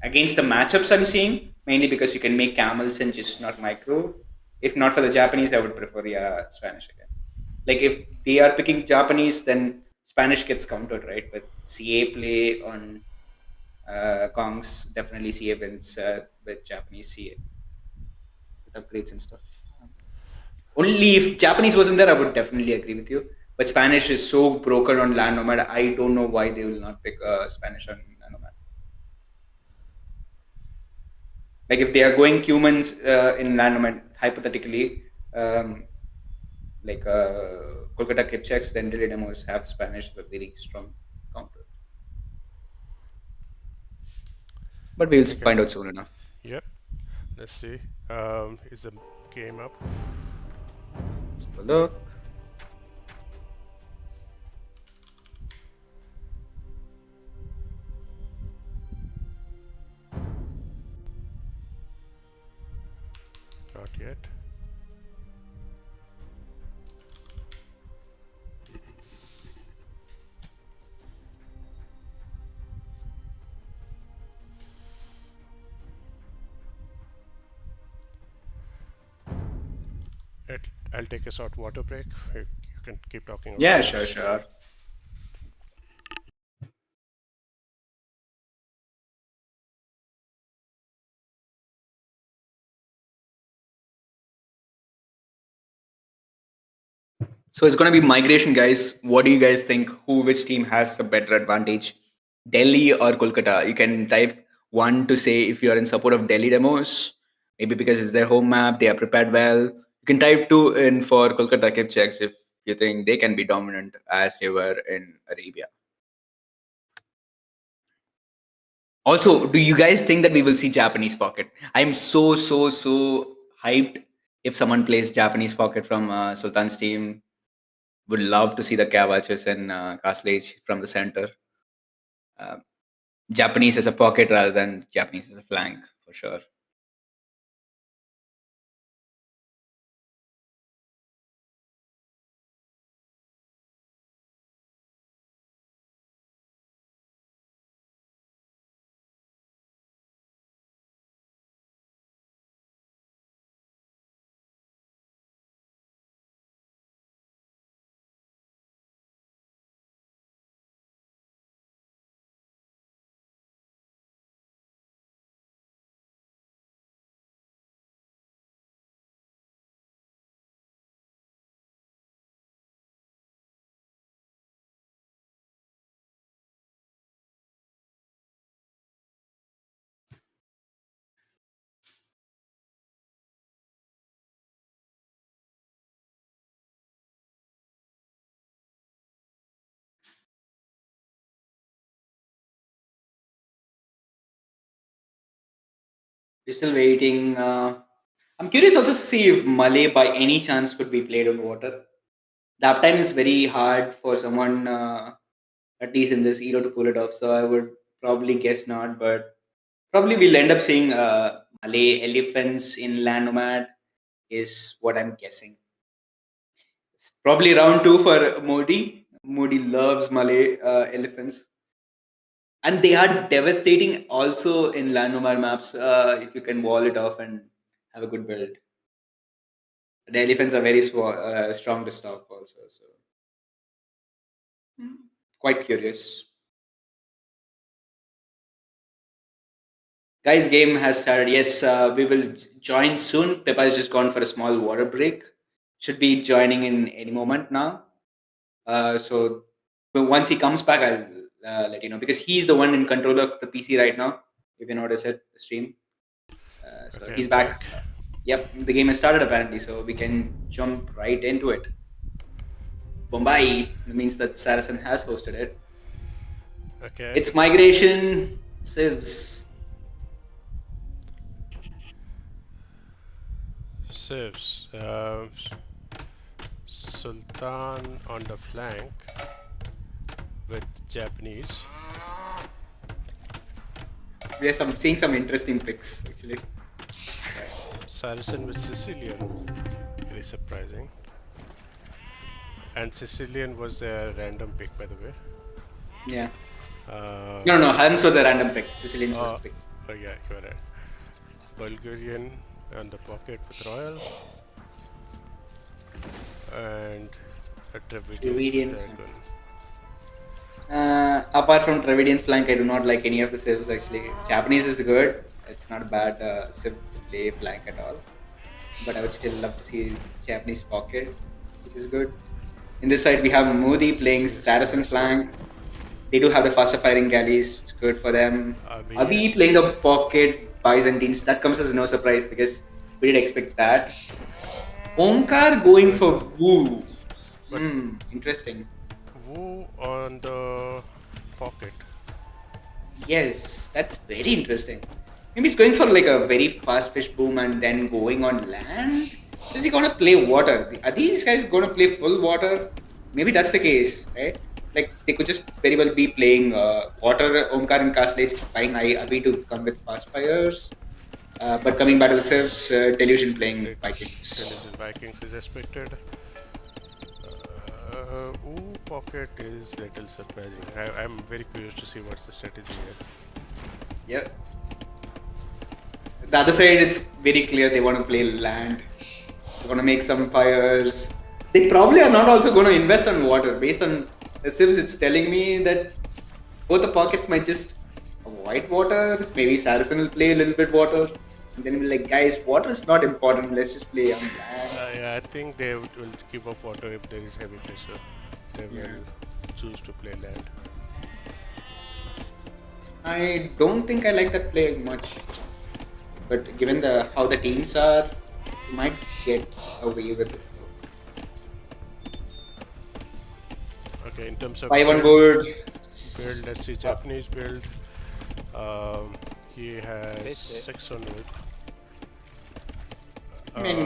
against the matchups I'm seeing. Mainly because you can make camels and just not micro. If not for the Japanese, I would prefer Spanish again. Like if they are picking Japanese, then Spanish gets countered, right? With CA play on Kongs, definitely CA wins with Japanese CA with upgrades and stuff. Only if Japanese wasn't there, I would definitely agree with you. But Spanish is so broken on land nomad. I don't know why they will not pick Spanish on land nomad. Like if they are going humans in land nomad, hypothetically, um, like Kolkatta Kipchaks, then the demos have Spanish, but very strong counter. But we'll Okay, find out soon enough. yep. Let's see. Is the game up? Let's have a look. Not yet. I'll take a short water break. You can keep talking about Yeah, sure, stuff. sure. So it's going to be migration, guys. What do you guys think? Which team has a better advantage? Delhi or Kolkata? You can type one to say if you are in support of Delhi demos, maybe because it's their home map, they are prepared well. You can type two in for Kolkata Kipchaks if you think they can be dominant as they were in Arabia. Also, do you guys think that we will see Japanese pocket? I'm so hyped if someone plays Japanese pocket from Sultan's team. Would love to see the Cavachas and Castle Age from the center. Uh, Japanese as a pocket rather than Japanese as a flank for sure. We're still waiting. I'm curious also to see if Malay by any chance could be played on water. The uptime is very hard for someone, at least in this era, to pull it off. So I would probably guess not, but probably we'll end up seeing Malay elephants in land nomad is what I'm guessing. Probably round two for Modi. Modi loves Malay elephants, and they are devastating also in land nomad maps. If you can wall it off and have a good build, the elephants are very strong to stop also. So quite curious. Guys, game has started. Yes, we will join soon. Peppa has just gone for a small water break. Should be joining in any moment now. So but once he comes back, I'll let you know because he's the one in control of the PC right now. If you notice it, the stream. So Okay, he's I'm back. back. Yep, the game has started apparently, so we can jump right into it. Bombay means that Saracen has hosted it. Okay. It's migration civs. Sieves. Sultan on the flank with Japanese. I'm seeing some interesting picks actually. Saracen with Sicilian. Very surprising. And Sicilian was their random pick, by the way. Yeah. Uh, No. Hans was the random pick. Sicilians was oh, the pick. oh yeah, you're right. Bulgarian on the pocket with Royal. And a Dravidians with Dravidian. Dragon. Apart from Dravidian flank, I do not like any of the civs actually. Japanese is good. It's not a bad civ to play flank at all. But I would still love to see Japanese pocket, which is good. In this side, we have Modi playing Saracen flank. They do have the faster firing galleys. It's good for them. Abi playing the pocket Byzantines. That comes as no surprise because we didn't expect that. Omkar going for Wu. Interesting. Wu on the pocket. Yes, that's very interesting. Maybe he's going for like a very fast fish boom and then going on land. Is he gonna play water? Are these guys gonna play full water? Maybe that's the case, right? Like they could just very well be playing water, Omkar and Castlage, buying Abi to come with fast fires. But coming back to the serves, Delusion playing Vikings. Delusion Vikings is expected. Ooh, pocket is little surprising. I'm very curious to see what's the strategy here. Yep. The other side, it's very clear they want to play land. They want to make some fires. They probably are not also going to invest on water. Based on the Civs, it's telling me that both the pockets might just avoid water. Maybe Saracen will play a little bit water. And then we'll be like, guys, water is not important. Let's just play on land. Yeah, I think they will give up water if there is heavy pressure. They will choose to play land. I don't think I like that play much. But given how the teams are, you might get away with it. Okay, in terms of 5 on board. Build, let's see Japanese build. He has 6 on wood. Maybe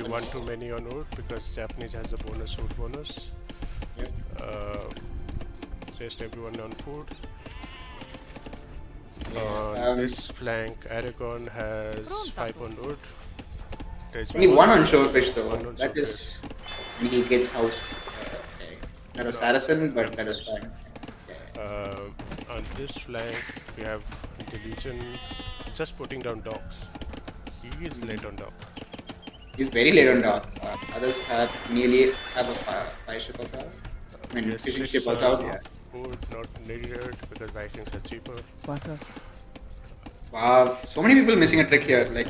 one too many on wood because Japanese has a bonus wood bonus. Yep. Rest everyone on food. On this flank, Aragon has 5 on wood. There's only 1 on shorefish though. One on That shorefish. is, and he gets house. Okay. That was Saracen, but that was fine. On this flank, we have Delusion just putting down docks. He is late on dock. He's very late on dock. Others nearly have a fire ship also. I mean, Yes, fishing 6 ship also. on food, not needed because Vikings are cheaper. Wow, so many people missing a trick here. Like,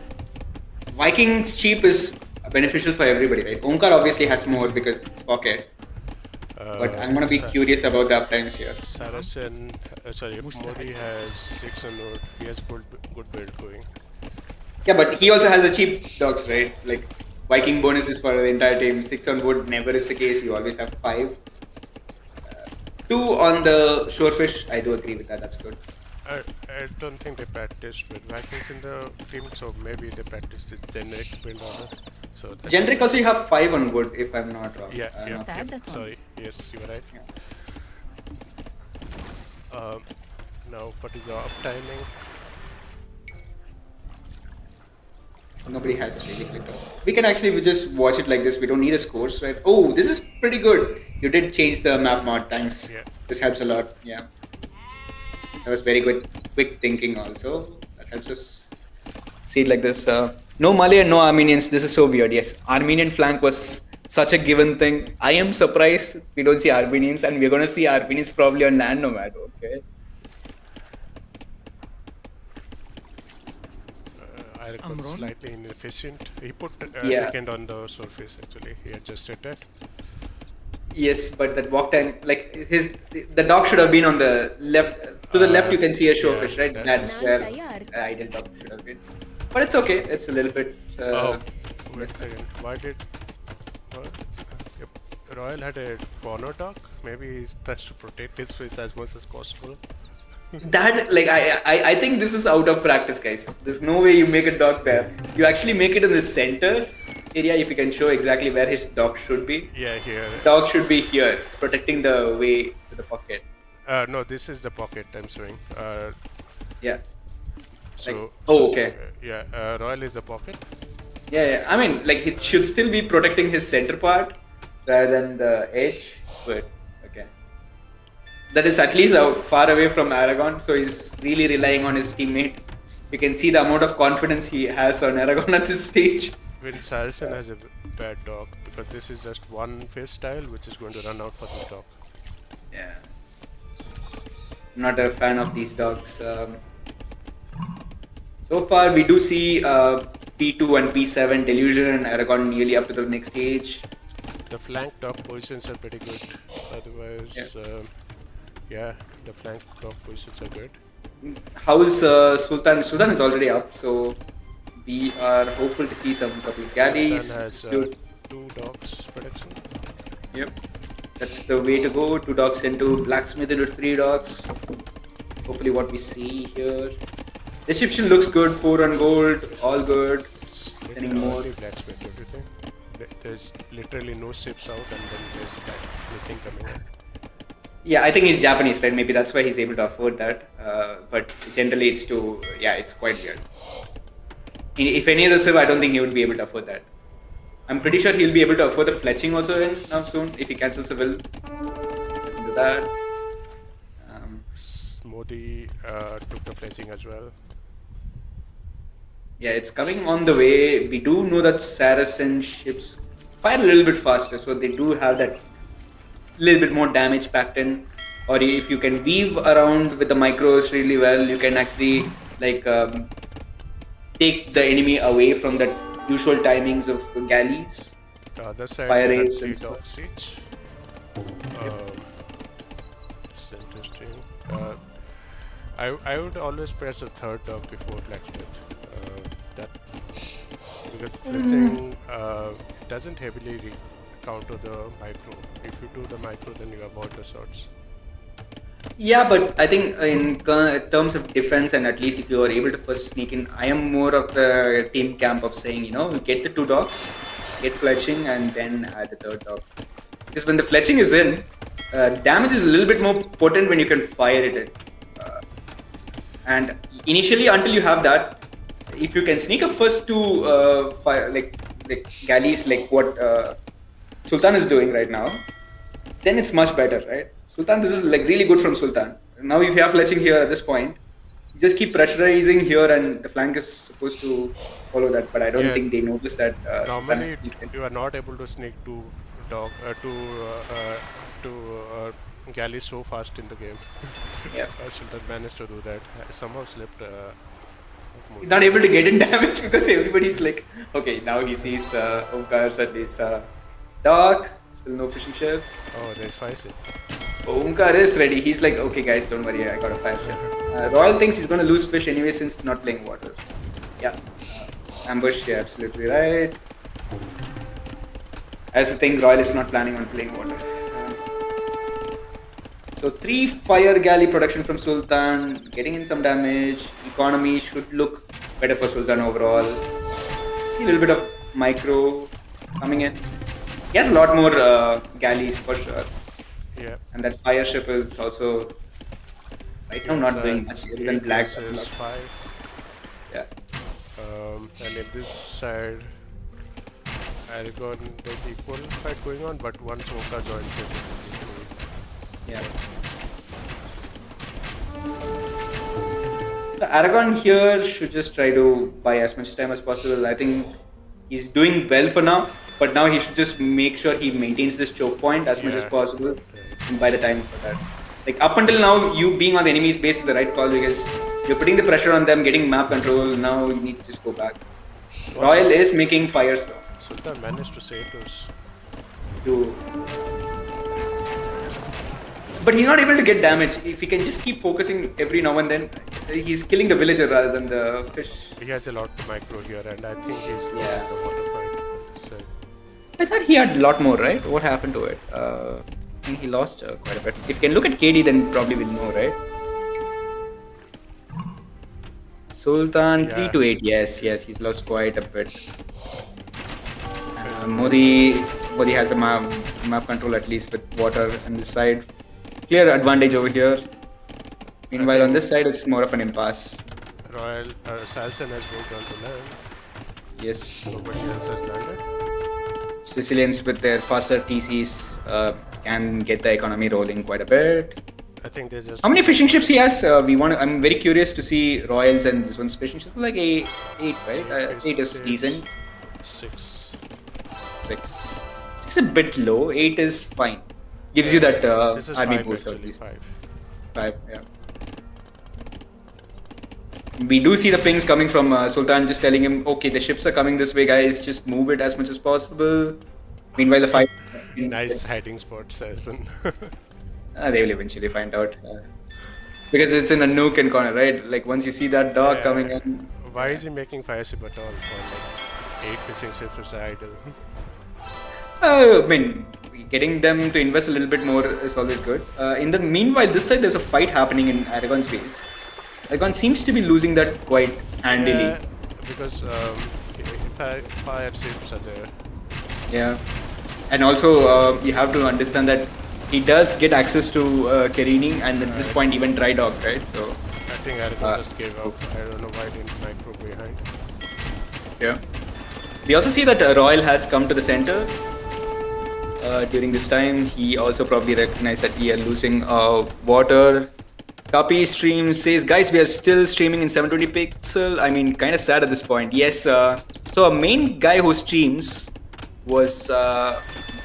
Vikings cheap is beneficial for everybody, right? Omkar obviously has more because it's pocket. But I'm gonna be curious about the uptimes here. Saracen, if Modi has 6 on wood, he has good build going. Yeah, but he also has a cheap dogs, right? Like Viking bonuses for the entire team. 6 on wood never is the case. You always have 5. 2 on the shorefish. I do agree with that. That's good. I don't think they practiced with Vikings in the team, so maybe they practiced the generic build order. So that's Generic also you have 5 on wood, if I'm not wrong. yeah, yeah, Not yeah. wrong. Sorry, yes, you were right. Yeah. Now, what is the up timing? Nobody has really clicked on. We can actually just watch it like this. We don't need a scores, right? Oh, this is pretty good. You did change the map mod. Thanks. Yeah. This helps a lot. Yeah. That was very good. Quick thinking also. That helps us see it like this. No Malay and no Armenians. This is so weird. Yes. Armenian flank was such a given thing. I am surprised we don't see Armenians, and we're going to see Armenians probably on land nomad. Okay. I reckon slightly inefficient. He put Yeah. second on the surface actually. He adjusted that. Yes, but that walk time, like the dog should have been on the left. To the left, you can see a showfish, yeah, right? That's where ideal dog should have been. But it's okay. It's a little bit. Oh, wait a second. Why did yep. Royal had a corner dog? Maybe he tries to protect his face as much as possible. That like I think this is out of practice, guys. There's no way you make a dog there. You actually make it in the center area. If you can show exactly where his dog should be. Yeah, here. Dog should be here, protecting the way to the pocket. No, this is the pocket I'm showing. Yeah. So. Like, oh, okay. Yeah, Royal is the pocket. Yeah. I mean, like it should still be protecting his center part rather than the edge, but okay. That is at least out far away from Aragon, so he's really relying on his teammate. You can see the amount of confidence he has on Aragon at this stage. When Saracen has a bad dog, because this is just one face tile which is going to run out for this dog. Yeah. I'm not a fan of these dogs. So far, we do see P2 and P7 Delusion and Aragon nearly up to the next stage. The flank dog positions are pretty good. Otherwise, yeah, the flank dog positions are good. How's Sultan? Sultan is already up, so we are hopeful to see some couple of galleys. Sultan has 2 dogs protection. Yep, that's the way to go. 2 dogs into blacksmith into 3 dogs. Hopefully, what we see here. Reception looks good. 4 on gold, all good. Any more? Blacksmith, everything. There's literally no ships out, and then there's nothing coming in. Yeah, I think he's Japanese, right? Maybe that's why he's able to afford that. But generally, it's it's quite weird. If any other civ, I don't think he would be able to afford that. I'm pretty sure he'll be able to afford the fletching also now soon if he cancels the will. Do that. Modi took the fletching as well. Yeah, it's coming on the way. We do know that Saracen ships fire a little bit faster, so they do have that little bit more damage packed in. Or if you can weave around with the micros really well, you can actually like take the enemy away from the usual timings of galleys. The other side, fire they had rates 3 and dog siege. It's interesting. I would always press the 3rd dog before blacksmith. That because fletching doesn't heavily counter the micro. If you do the micro, then you avoid the shots. Yeah, but I think in terms of defense, and at least if you are able to first sneak in, I am more of the team camp of saying, get the 2 dogs, get fletching, and then add the 3rd dog. Because when the fletching is in, damage is a little bit more potent when you can fire it in. And initially, until you have that, if you can sneak up first 2 fire, like galleys, like what Sultan is doing right now, then it's much better, right? Sultan, this is like really good from Sultan. Now if you have fletching here at this point, you just keep pressurizing here and the flank is supposed to follow that, but I don't think they notice that. Normally, you are not able to sneak two galleys so fast in the game. Yeah. Sultan managed to do that. Somehow slipped. He's not able to get in damage because everybody's like, okay, now he sees Omkar's at this dark. Still no fishing ship. Oh, they fires it. Omkar is ready. He's like, okay, guys, don't worry, I got a fire ship. Royal thinks he's going to lose fish anyway since he's not playing water. Yeah. Ambush, yeah, absolutely right. I also think Royal is not planning on playing water. So 3 fire galley production from Sultan, getting in some damage. Economy should look better for Sultan overall. See a little bit of micro coming in. He has a lot more galleys for sure. Yeah. And that fire ship is also right He now has not doing much other than 8 black. versus 5. Yeah. And in this side, Aragon, there's equal fight going on, but once Oka joins it, it is equal. Yeah. So Aragon here should just try to buy as much time as possible. I think he's doing well for now, but now he should just make sure he maintains this choke point as much as Yeah. possible Right. and buy the time for that. Like up until now, you being on the enemy's base is the right call because you're putting the pressure on them, getting map control. Now you need to just go back. Royal is making fires though. Sultan managed to save those. To But he's not able to get damage. If he can just keep focusing every now and then, he's killing the villager rather than the fish. He has a lot to micro here, and I think he's losing Yeah. the water fight on this side. I thought he had a lot more, right? What happened to it? I think he lost quite a bit. If you can look at KD, then probably we'll know, right? Sultan Yeah. 3 to 8. Yes, he's lost quite a bit. Modi has the map control at least with water on this side. Clear advantage over here. Meanwhile, on this side, it's more of an impasse. Royal Salson has moved on to land. Yes, Nobody else has landed. Sicilians with their faster TCs can get the economy rolling quite a bit. I think they just. How many fishing ships he has? I'm very curious to see Royals and this one's fishing ships. Like eight, right? Eight is decent. 6. 6 is a bit low. 8 is fine. Gives you that This is army 5 boost at actually. least. 5. 5, yeah. We do see the pings coming from Sultan, just telling him, okay, the ships are coming this way, guys. Just move it as much as possible. Meanwhile, the fight. Nice hiding spot, Salson. They will eventually find out. Because it's in a nook and corner, right? Like once you see that dog Yeah. coming in. Why is he making fire ship at all for like 8 fishing ships which are idle? I mean, getting them to invest a little bit more is always good. In the meanwhile, this side there's a fight happening in Aragon's base. Aragon seems to be losing that quite handily. Yeah, because fire ships are there. Yeah. And also, you have to understand that he does get access to Kerini and at this point even Dry Dog, right? So, I think Aragon just gave up. I don't know why didn't micro behind. yeah. We also see that Royal has come to the center. During this time, he also probably recognized that we are losing water. Copy stream says, guys, we are still streaming in 720 pixel. I mean, kind of sad at this point. Yes, so a main guy who streams was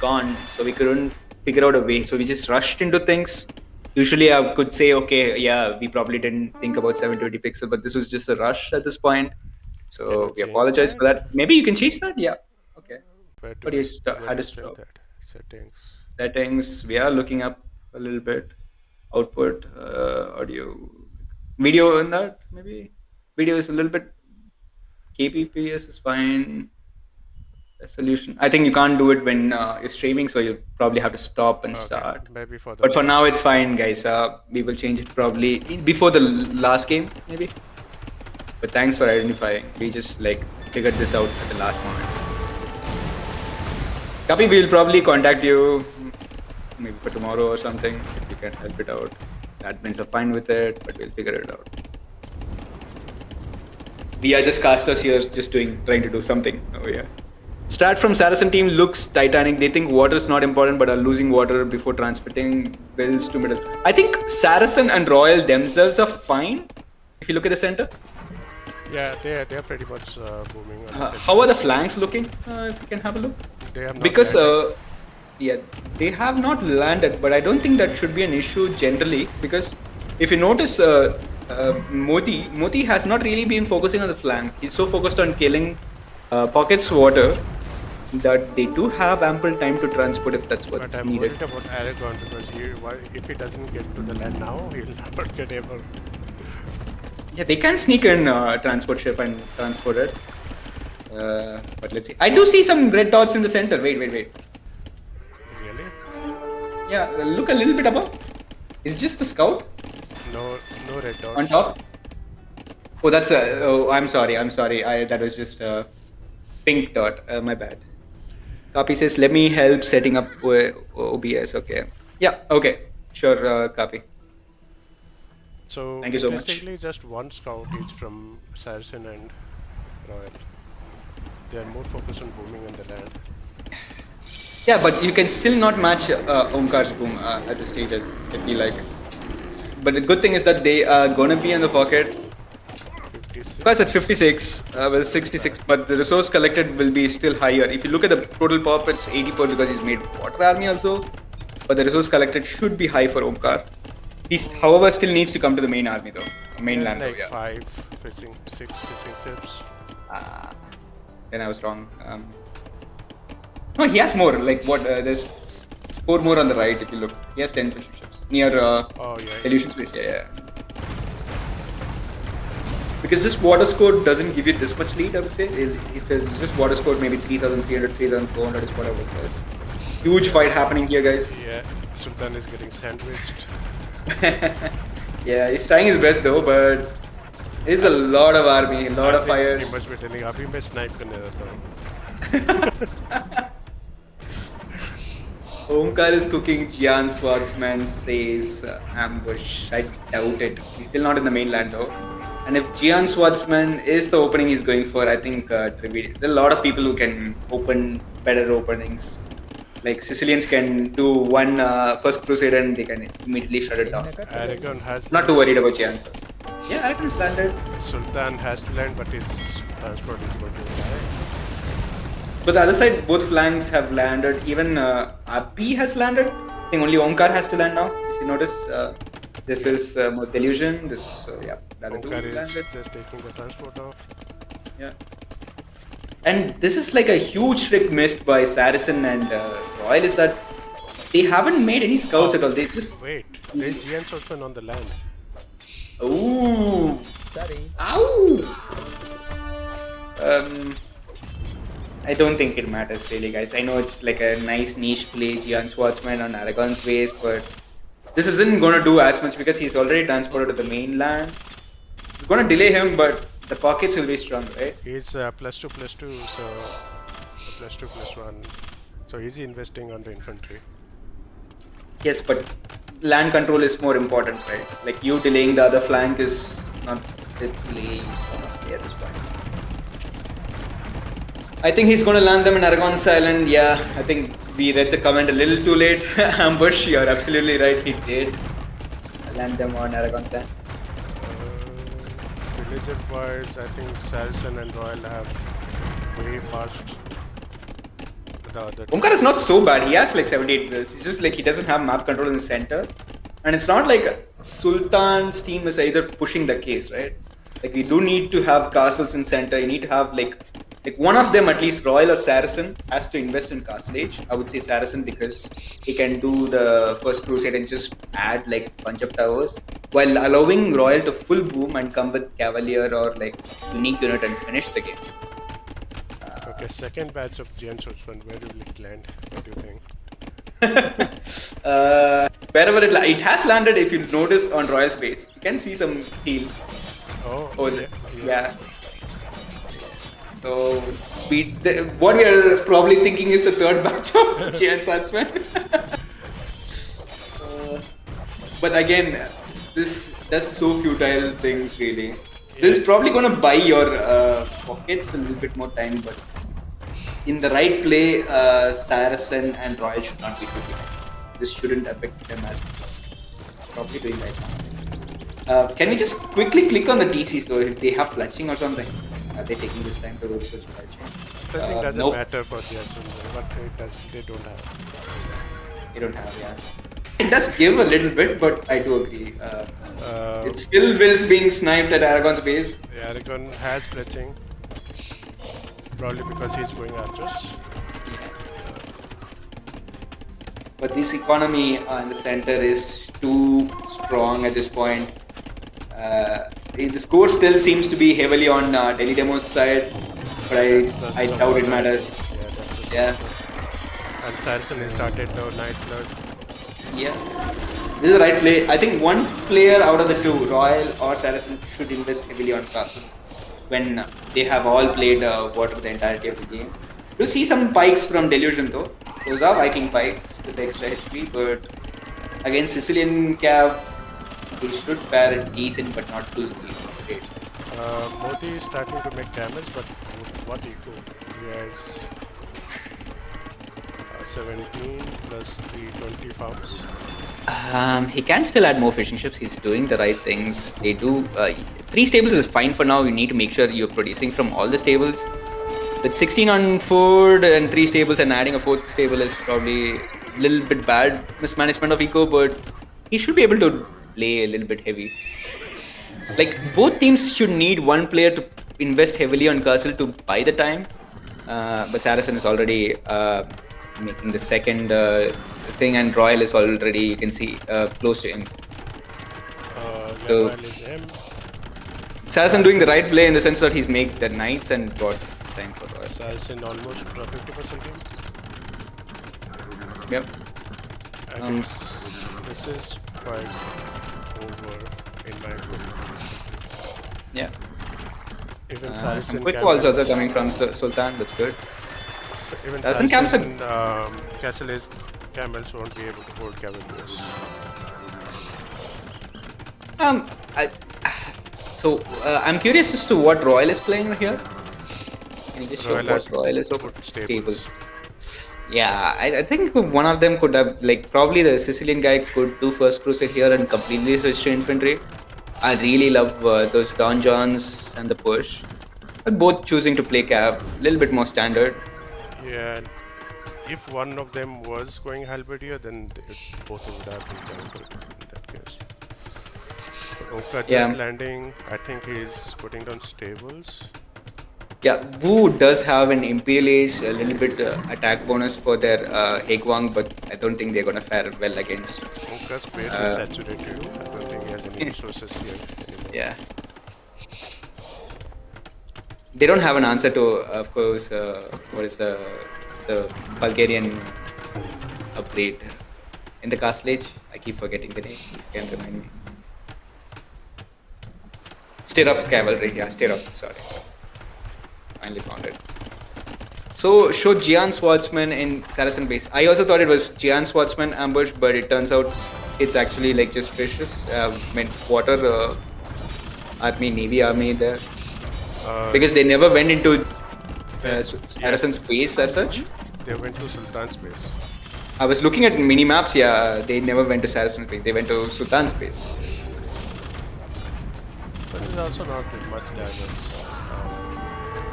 gone, so we couldn't figure out a way. So we just rushed into things. Usually I could say, okay, yeah, we probably didn't think about 720 pixel, but this was just a rush at this point. So we change apologize that? for that. Maybe you can change that? Yeah. Okay. Where But do you where had do to you check stop. that? Settings. Settings, we are looking up a little bit. Output, audio, video in that maybe. Video is a little bit. kbps is fine. Resolution, I think you can't do it when you're streaming, so you probably have to stop and Okay, start. maybe for the. But for now it's fine, guys. We will change it probably before the last game maybe. But thanks for identifying. We just like figured this out at the last moment. Kapi, we'll probably contact you maybe for tomorrow or something if you can help it out. Admins are fine with it, but we'll figure it out. We are just casters here, just trying to do something. Oh yeah. Strat from Saracen team looks Titanic. They think water is not important, but are losing water before transmitting bills to middle. I think Saracen and Royal themselves are fine. If you look at the center. Yeah, they're pretty much booming. On the How are the flanks looking? If you can have a look. They have not Because landed. yeah, they have not landed, but I don't think that should be an issue generally. Because if you notice, Modi has not really been focusing on the flank. He's so focused on killing pockets water that they do have ample time to transport if that's But what's I'm needed. worried about Aragon because if he doesn't get to the land now, he'll not get ever. Yeah, they can sneak in transport ship and transport it. But let's see. I do see some red dots in the center. Wait. Really? Yeah, look a little bit above. Is just the scout No, no red on dots. top? Oh, that's a. Oh, I'm sorry. I'm sorry. That was just a pink dot. My bad. Copy says, "Let me help setting up OBS." Okay. Yeah. Okay. Sure. Copy. So Thank you so much. interestingly, just one scout is from Saracen and Royal. They are more focused on booming on the land. Yeah, but you can still not match Omkar's boom at this stage. I feel like. But the good thing is that they are gonna be in the pocket. Because at 56. 56, with It's not 66, bad. but the resource collected will be still higher. If you look at the total pop, it's 84 because he's made water army also. But the resource collected should be high for Omkar. He, however, still needs to come to the main army though. He has Mainland though, like yeah. five fishing, six fishing ships. Ah, then I was wrong. No, he has more. Like what? There's four more on the right if you look. He has 10 fishing ships near Oh yeah, Illusion Space. Yeah, yeah. Because this water score doesn't give you this much lead, I would say. If it's just water score, maybe 3,300, 3,400 is what I would guess. Huge fight happening here, guys. yeah. Sultan is getting sandwiched. Yeah, he's trying his best though, but it's a lot of army, a lot I of think he fires. must be telling, "अभी मैं snipe करने रहता हूँ." Omkar is cooking. Jian Swordsman says ambush. I doubt it. He's still not in the mainland though. And if Jian Swordsman is the opening he's going for, I think there are a lot of people who can open better openings. Like Sicilians can do one first crusade and they can immediately shut it down. Aragon has Not too this. worried about Jian. Yeah, Aragon's landed. Sultan has to land, but his transport is going to die. But the other side, both flanks have landed. Even Api has landed. I think only Omkar has to land now. If you notice, this is more delusion. This is yeah, the other two Omkar is landed. just taking the transport off. Yeah. And this is like a huge trick missed by Saracen and Royal is that they haven't made any scouts at all. They just Wait, there's GN Swordsman on the land. ooh, Sorry. ow. I don't think it matters really, guys. I know it's like a nice niche play, Gian Swordsman on Aragon's base, but this isn't gonna do as much because he's already transported to the mainland. It's gonna delay him, but the pockets will be strong, right? He's +2/+2, so +2/+1. So he's investing on the infantry. Yes, but land control is more important, right? Like you delaying the other flank is not the play at this point. I think he's gonna land them in Aragon's Island. Yeah, I think we read the comment a little too late. Ambush, you're absolutely right. He did land them on Aragon's Island. Villager wise, I think Saracen and Royal have way past the other two. Omkar is not so bad. He has like 78 villas. It's just like he doesn't have map control in the center. And it's not like Sultan's team is either pushing the case, right? Like you do need to have castles in center. You need to have like one of them at least, Royal or Saracen, has to invest in castle age. I would say Saracen because he can do the first crusade and just add like bunch of towers while allowing Royal to full boom and come with Cavalier or like unique unit and finish the game. Okay, second batch of GN Swordsman, where will it land? What do you think? Wherever it has landed, if you notice on Royal space, you can see some heal. Oh, yeah. Yeah. So what we are probably thinking is the third batch of Giant Swordsman. But again, this does so futile things really. This is probably gonna buy your pockets a little bit more time, but in the right play, Saracen and Royal should not be too behind. This shouldn't affect them as much. It's probably doing right now. Can we just quickly click on the TCs though if they have fletching or something? Are they taking this time to research fletching? Fletching doesn't nope. matter for the Swordsman, but they don't have. They don't have, yeah. It does give a little bit, but I do agree. It still wills being sniped at Aragon's base. Aragon has fletching, probably because he's going archers. But this economy in the center is too strong at this point. The score still seems to be heavily on Delhi Demo's side, but I doubt it matters. Yeah, that's it. Yeah. And Saracen has started now Night Blood. Yeah. This is the right play. I think one player out of the two, Royal or Saracen, should invest heavily on Castle when they have all played water the entirety of the game. You see some pikes from Delusion though. Those are Viking pikes with extra HP, but against Sicilian Cav, they should fare decent but not too great. Modi is starting to make camels, but what eco? He has 17 plus 320 farms. He can still add more fishing ships. He's doing the right things. They do. 3 stables is fine for now. You need to make sure you're producing from all the stables. With 16 on food and 3 stables and adding a 4th stable is probably a little bit bad mismanagement of eco, but he should be able to play a little bit heavy. Like both teams should need one player to invest heavily on Castle to buy the time, but Saracen is already making the second thing, and Royal is already, you can see, close to him. So Saracen doing the right play in the sense that he's made the knights and brought time for Royal. Saracen almost 50% team. Yep. I guess this is quite over in my opinion. Yeah. Even Some quick walls also coming from Sultan. That's good. Even Saracen Castle is camels won't be able to hold cavaliers. I'm curious as to what Royal is playing here. Can you just show what Royal is? Stables. Yeah, I think one of them could have, like, probably the Sicilian guy could do first crusade here and completely switch to infantry. I really love those Don Johns and the push. But both choosing to play cav, a little bit more standard. Yeah, if one of them was going halberdier, then both would have been terrible in that case. Oka just landing, I think he's putting down stables. Yeah, Wu does have an Imperial Age, a little bit attack bonus for their Hegwang, but I don't think they're gonna fare well against. Oka's base is saturated. I don't think he has any resources here anymore. Yeah. They don't have an answer to, of course, what is the Bulgarian upgrade in the Castle Age? I keep forgetting the name. You can remind me. Stirrup Cavalry. Yeah, Stirrup. Sorry. Finally found it. So show Jian Swordsman in Saracen base. I also thought it was Jian Swordsman ambush, but it turns out it's actually like just fishes. Meant water army, navy army there. Because they never went into Saracen's base as such. They went to Sultan's base. I was looking at mini maps. Yeah, they never went to Saracen's base. They went to Sultan's base. This is also not with much damage.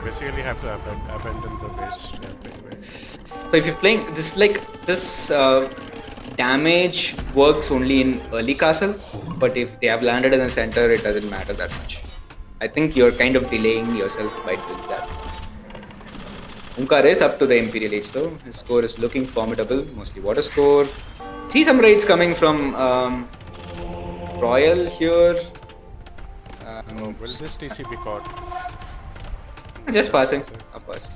Basically, have to abandon the base anyway. So if you're playing this, like this damage works only in early castle, but if they have landed in the center, it doesn't matter that much. I think you're kind of delaying yourself by doing that. Unkar is up to the Imperial Age though. His score is looking formidable, mostly water score. See some raids coming from Royal here. Will this TC be caught? Just passing. Of course.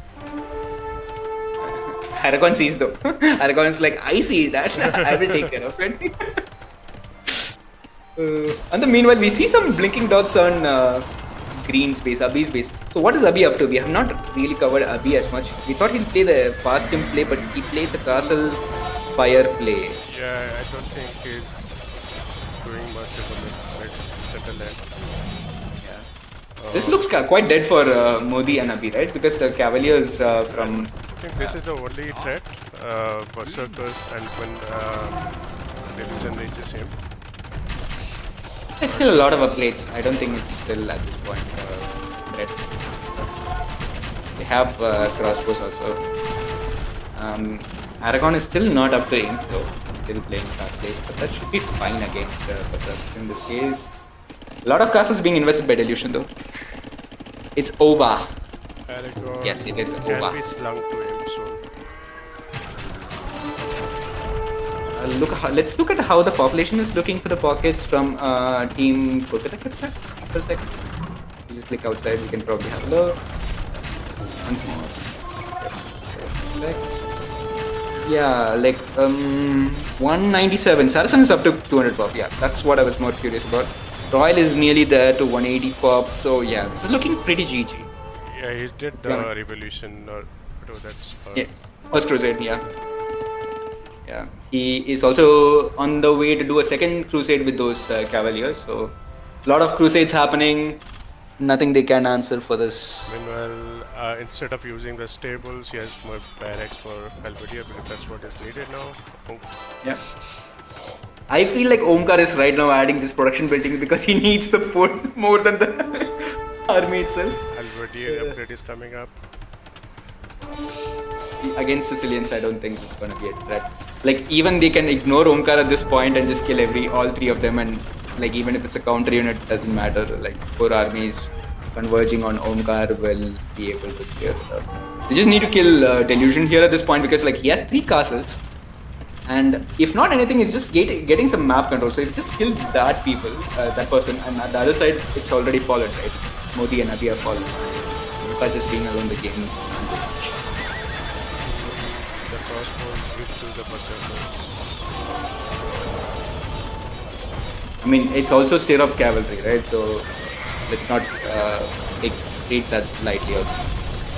Aragon sees though. Aragon is like, I see that. I will take care of it. And the meanwhile, we see some blinking dots on green space, Abhi's base. So what is Abhi up to? We have not really covered Abhi as much. We thought he'd play the fast game play, but he played the castle fire play. Yeah, I don't think he's doing much of a center left. Yeah. This looks quite dead for Modi and Abhi, right? Because the Cavaliers from... I think this is the only threat, Berserkers, and when Delusion reaches him. There's still a lot of upgrades. I don't think it's still at this point threat. They have crossbows also. Aragon is still not up to ink though. He's still playing Castle, but that should be fine against Berserkers in this case. A lot of castles being invested by Delusion though. It's over. Aragon yes, it is can over. be slung to him soon. Let's look at how the population is looking for the pockets from team Kolkatta Kipchaks for a second. You just click outside, we can probably have a look. Once more. Yeah, like 197. Saracen is up to 200 pop. Yeah, that's what I was more curious about. Royal is nearly there to 180 pop. So yeah, this is looking pretty GG. Yeah, he did To be honest. the revolution or whatever that's Yeah, First Crusade. Yeah, yeah. He is also on the way to do a second crusade with those Cavaliers. So a lot of crusades happening. Nothing they can answer for this. Meanwhile, instead of using the stables, he has more barracks for Belvedere. I believe that's what is needed now. Oh, Yeah. I feel like Omkar is right now adding this production building because he needs the food more than the army itself. Belvedere upgrade is coming up. Against Sicilians, I don't think it's gonna be a threat. Like even they can ignore Omkar at this point and just kill all three of them, and like even if it's a counter unit, doesn't matter. Like four armies converging on Omkar will be able to clear it up. They just need to kill Delusion here at this point because like he has three castles, and if not anything, it's just getting some map control. So if you just kill that person, and at the other side, it's already fallen, right? Modi and Abi have fallen. Omkar just being alone, the game can't do much. The crossbows hit to the berserkers. I mean, it's also stir up cavalry, right? So let's not treat that lightly. Also,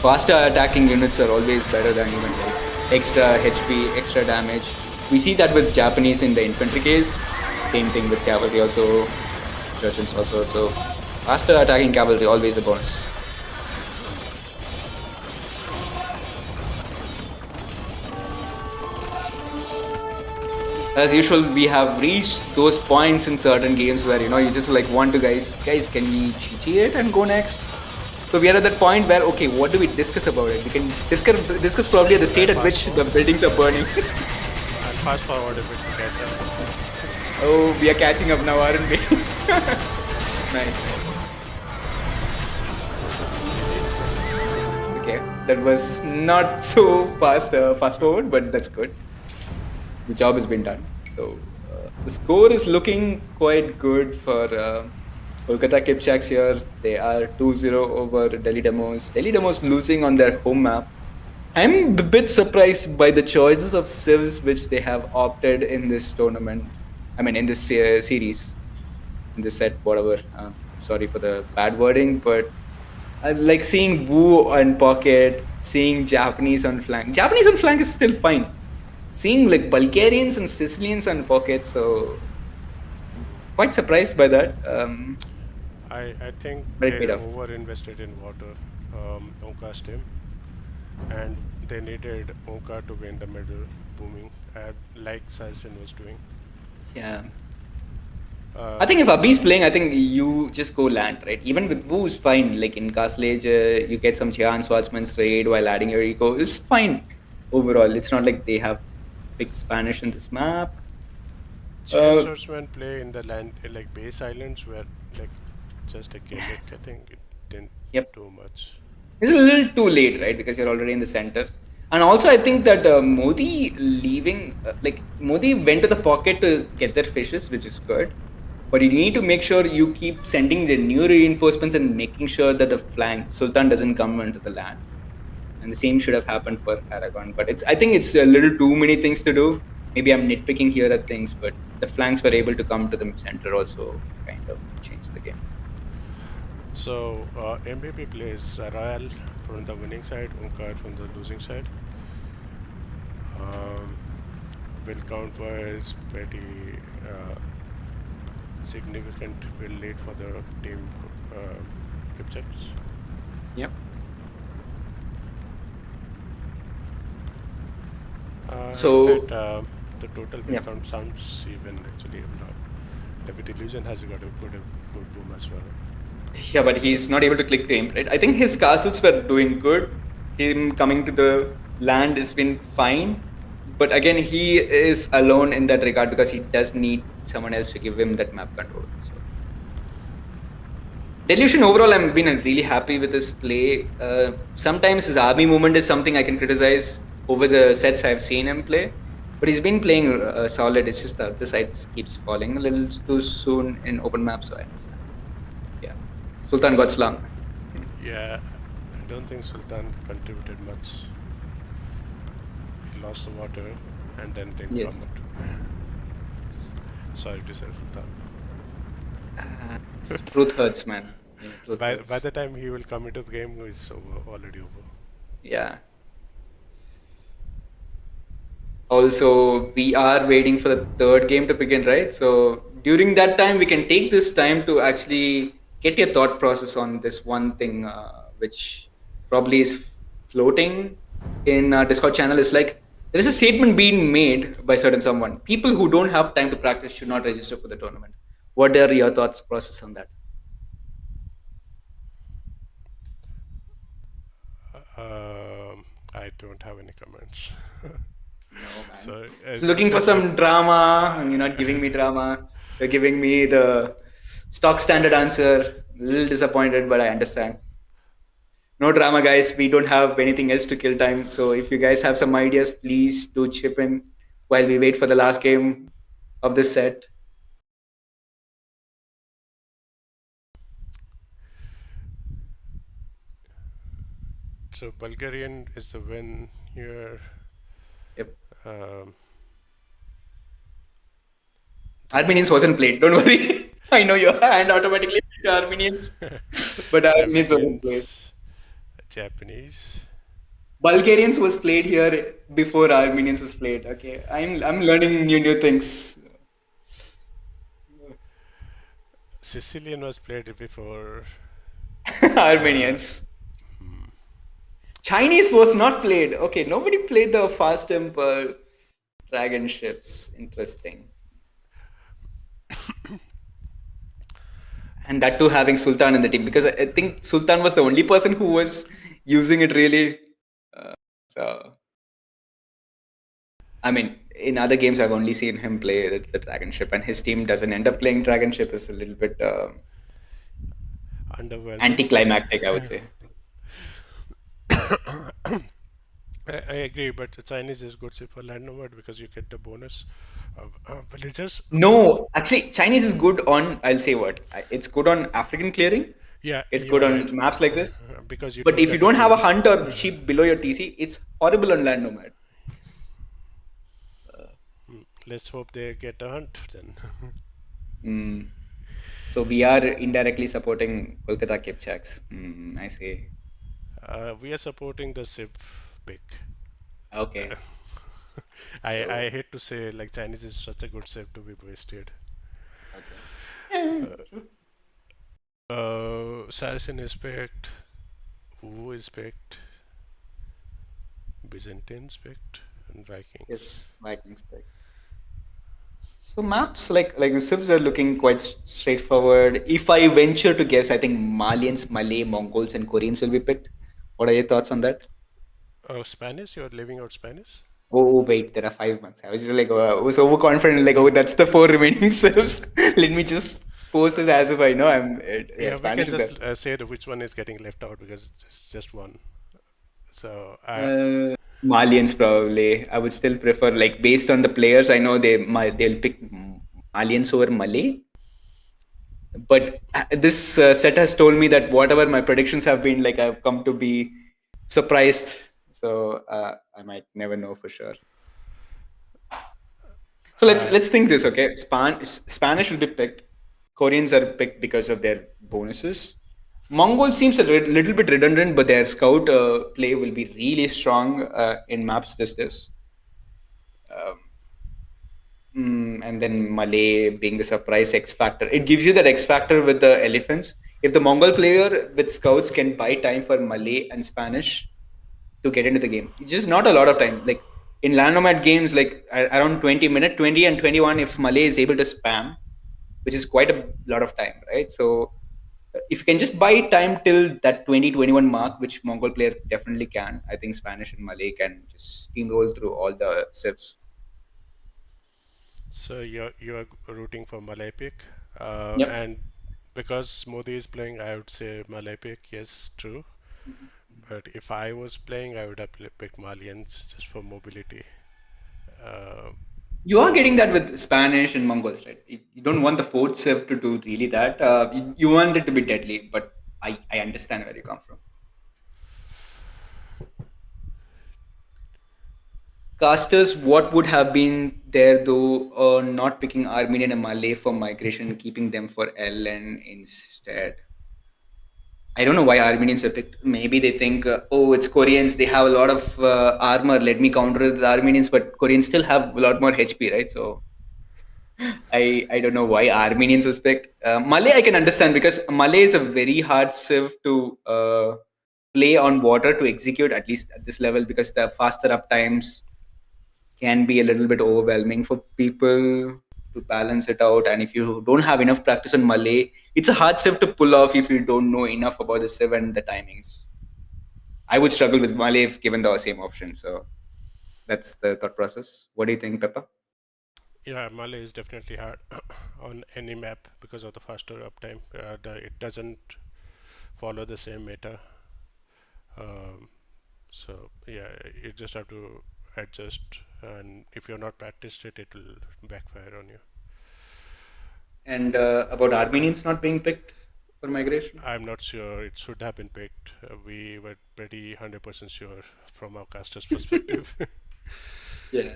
faster attacking units are always better than even like extra HP, extra damage. We see that with Japanese in the infantry case. Same thing with cavalry also, Russians also. So faster attacking cavalry always a bonus. As usual, we have reached those points in certain games where you just like want to guys, can we GG it and go next? So we are at that point where okay, what do we discuss about it? We can discuss probably at the state at which the buildings are burning. And fast forward a bit to catch up. Oh, we are catching up now, aren't we? Nice. Okay, that was not so fast forward, but that's good. The job has been done. So the score is looking quite good for Kolkatta Kipchaks here. They are 2-0 over Delhi Demos. Delhi Demos losing on their home map. I'm a bit surprised by the choices of civs which they have opted in this tournament. I mean, in this series, in this set, whatever. Sorry for the bad wording, but I like seeing Wu on pocket, seeing Japanese on flank. Japanese on flank is still fine. Seeing like Bulgarians and Sicilians on pocket, so quite surprised by that. I think But it they paid off. over invested in water, Onkar's team, and they needed Onkar to be in the middle, booming, like Saracen was doing. Yeah. Uh, I think if Abhi's playing, I think you just go land, right? Even with Wu is fine. Like in Castle Age, you get some Jian Swordsman's raid while adding your eco. It's fine overall. It's not like they have big Spanish in this map. Giant Uh, swordsmen play in the land like base islands where like just a gimmick. I think it didn't yep. do much. It's a little too late, right? Because you're already in the center. And also, I think that Modi leaving, like Modi went to the pocket to get their fishes, which is good. But you need to make sure you keep sending the new reinforcements and making sure that the flank Sultan doesn't come into the land. And the same should have happened for Aragon. But I think it's a little too many things to do. Maybe I'm nitpicking here at things, but the flanks were able to come to the center also kind of changed the game. So MVP plays Royal from the winning side, Onkar from the losing side. Um, Will count was pretty significant will lead for the team Kipchaks. Yep. In So, fact, the total will yeah. count sounds even actually a lot. David Illusion has got a good boom as well. Yeah, but he's not able to click to aim, right? I think his castles were doing good. Him coming to the land has been fine. But again, he is alone in that regard because he does need someone else to give him that map control. So, Delusion overall, I've been really happy with his play. Sometimes his army movement is something I can criticize over the sets I've seen him play. But he's been playing solid. It's just the other side keeps falling a little too soon in open maps, so I understand. Yeah. Sultan got slung. Yeah, I don't think Sultan contributed much. lost the water and then didn't Yes. come out. Sorry to say, Sultan. Uh, Truth hurts, man. Truth By hurts. the time he will come into the game, it's already over. Yeah. Also, we are waiting for the third game to begin, right? So during that time, we can take this time to actually get your thought process on this one thing, which probably is floating in our Discord channel. Is like there is a statement being made by certain someone. People who don't have time to practice should not register for the tournament. What are your thoughts process on that? I don't have any comments. No, man. So So looking for just like some drama. You're not giving me drama. You're giving me the stock standard answer. A little disappointed, but I understand. No drama, guys. We don't have anything else to kill time. So if you guys have some ideas, please do chip in while we wait for the last game of this set. so Bulgarian is the win here. Yep. Um, the Armenians wasn't played. Don't worry. I know your hand automatically went to Armenians, but Armenians wasn't played. Remedians, Japanese. Bulgarians was played here before Sicilian. Armenians was played. Okay, I'm learning new things. Sicilian was played before. Uh, Armenians. hmm. Chinese was not played. Okay, nobody played the fast temper dragon ships. Interesting. And that too having Sultan in the team because I think Sultan was the only person who was using it really. So I mean, in other games I've only seen him play the dragon ship, and his team doesn't end up playing dragon ship. Is a little bit Underwhelming. anticlimactic, I would say. I agree, but the Chinese is good for land nomad because you get the bonus of villagers. No, actually, Chinese is good on. I'll say what it's good on African clearing. Yeah, It's you good are right. on maps like this. Because you But don't if you get the don't have a food. hunt or sheep below your TC, it's horrible on land nomad. Let's hope they get a hunt then. Mm. So we are indirectly supporting Kolkatta Kipchaks. I see. We are supporting the SIP pick. Uh, Okay. I So hate to say like Chinese is such a good SIP to be wasted. okay. Yeah, Uh, true. Saracen is picked. Who is picked? Byzantines picked and Vikings. Yes, Vikings pick. So maps like the civs are looking quite straightforward. If I venture to guess, I think Malians, Malay, Mongols, and Koreans will be picked. What are your thoughts on that? Oh, Spanish? You're leaving out Spanish? Wait, there are 5 months. I was just like, I was overconfident, like, oh, that's the four remaining serves. Let me just post this as if I know yeah, Yeah, we can Spanish is there. just say which one is getting left out because it's just one. So Malians probably. I would still prefer, like, based on the players, I know they'll pick Malians over Malay. But this set has told me that whatever my predictions have been, like, I've come to be surprised. So I might never know for sure. So let's uh, let's think this, okay? Spanish will be picked. Koreans are picked because of their bonuses. Mongol seems a little bit redundant, but their scout play will be really strong in maps. This. Um, and then Malay being the surprise X factor. It gives you that X factor with the elephants. If the Mongol player with scouts can buy time for Malay and Spanish to get into the game, it's just not a lot of time. Like in land nomad games, like around 20 minutes, 20 and 21, if Malay is able to spam, which is quite a lot of time, right? So if you can just buy time till that 2021 mark, which Mongol player definitely can, I think Spanish and Malay can just steamroll through all the civs. so you're rooting for Malay pick, Yep. and because Modi is playing, I would say Malay pick. Yes, true. But if I was playing, I would have picked Malians just for mobility. Uh, You are getting that with Spanish and Mongols, right? You don't want the fourth civ to do really that. You want it to be deadly, but I understand where you come from. Casters, what would have been there though, not picking Armenian and Malay for migration, keeping them for LN instead? I don't know why Armenians are picked. Maybe they think, oh, it's Koreans. They have a lot of armor. Let me counter the Armenians, but Koreans still have a lot more HP, right? So I don't know why Armenians was picked. Malay I can understand because Malay is a very hard civ to play on water to execute at least at this level because the faster up times can be a little bit overwhelming for people to balance it out. And if you don't have enough practice on Malay, it's a hard civ to pull off if you don't know enough about the civ and the timings. I would struggle with Malay if given the same option. So that's the thought process. What do you think, Peppa? Yeah, Malay is definitely hard on any map because of the faster uptime. It doesn't follow the same meta. Um, so yeah, you just have to adjust, and if you're not practiced it, it will backfire on you. And about Armenians not being picked for migration? I'm not sure. It should have been picked. We were pretty 100% sure from our caster's perspective. Yeah.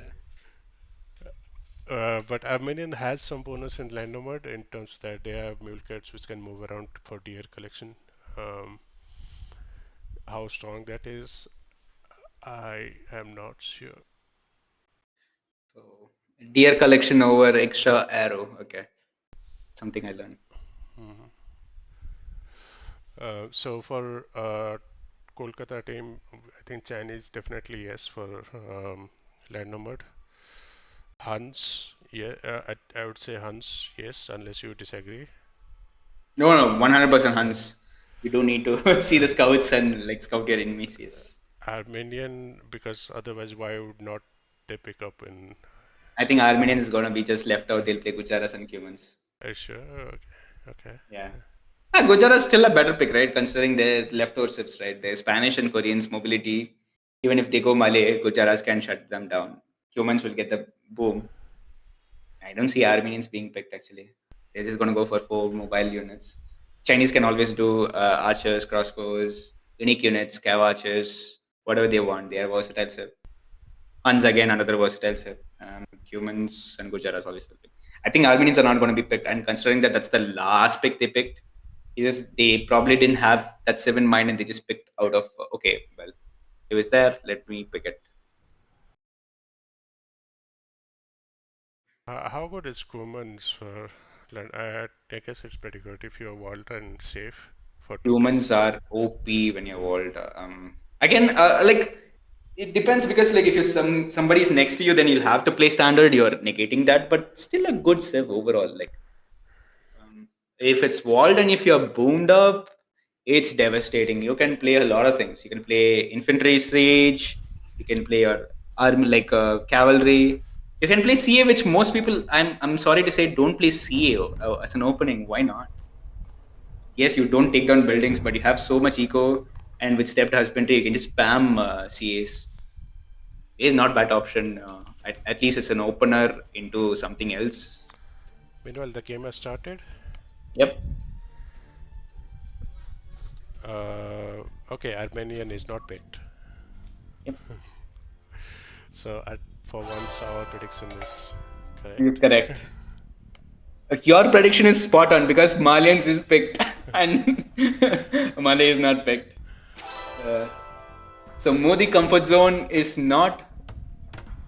But Armenian has some bonus in land nomad in terms that they have mule cards which can move around for deer collection. Um, how strong that is, I am not sure. So deer collection over extra arrow. Okay. Something I learned. Mhm. So for Kolkata team, I think Chinese definitely yes for land nomad. Huns, yeah, I would say Huns, yes, unless you disagree. No, no, 100% Hans. You do need to see the scouts and like scout your enemies. Yes. Armenian, because otherwise, why would not they pick up in I think Armenian is gonna be just left out. They'll play Gujaras and Cumans. Asia? Okay, okay. Yeah. Ah, Gujarat is still a better pick, right? Considering their leftover ships, right? Their Spanish and Koreans mobility. Even if they go Malay, Gujaras can shut them down. Cumans will get the boom. I don't see Armenians being picked actually. They're just gonna go for 4 mobile units. Chinese can always do archers, crossbows, unique units, cav archers, whatever they want. They are versatile set. Huns again, another versatile set. Cumans and Gujarats always the pick. I think Armenians are not going to be picked, and considering that that's the last pick they picked, it's just they probably didn't have that 7 mind, and they just picked out of okay, well, it was there. Let me pick it. How good is Kumans for land? I guess it's pretty good if you're walled and safe for 2 plays. Humans are OP when you're old. Again, like it depends because like if you somebody's next to you, then you'll have to play standard. You're negating that, but still a good save overall. Like if it's walled and if you're boomed up, it's devastating. You can play a lot of things. You can play infantry siege. You can play your army like cavalry. You can play CA, which most people I'm sorry to say don't play CA as an opening. Why not? Yes, you don't take down buildings, but you have so much eco, and with stepped husbandry, you can just spam CAs. It is not bad option. At least it's an opener into something else. Meanwhile, the game has started. Yep. Okay, Armenian is not picked. Yep. So for once, our prediction is You're correct. correct. Your prediction is spot on because Malians is picked and Malay is not picked. Uh, so Modi comfort zone is not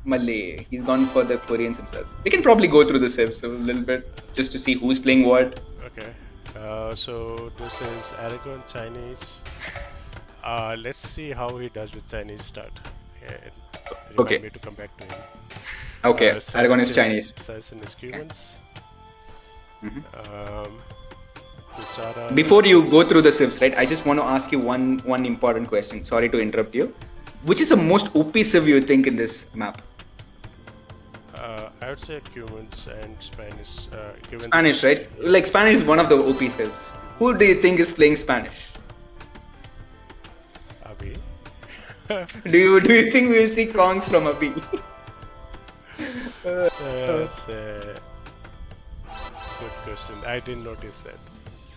Malay. He's gone for the Koreans himself. We can probably go through the civs a little bit just to see who's playing what. Okay. So this is Aragon Chinese. Let's see how he does with Chinese start. Yeah, remind Okay. me to come back to him. Okay. Aragon is Chinese. Saracen is Okay. Cubans. Mhm. Kuchara. Before you go through the civs, right? I just want to ask you one important question. Sorry to interrupt you. Which is the most OP civ you think in this map? I would say Cubans and Spanish. Cubans. Spanish, right? Yeah. Like Spanish is one of the OP civs. Who do you think is playing Spanish? Abi. Do you think we'll see Kongs from Abi? That's a good question. I didn't notice that.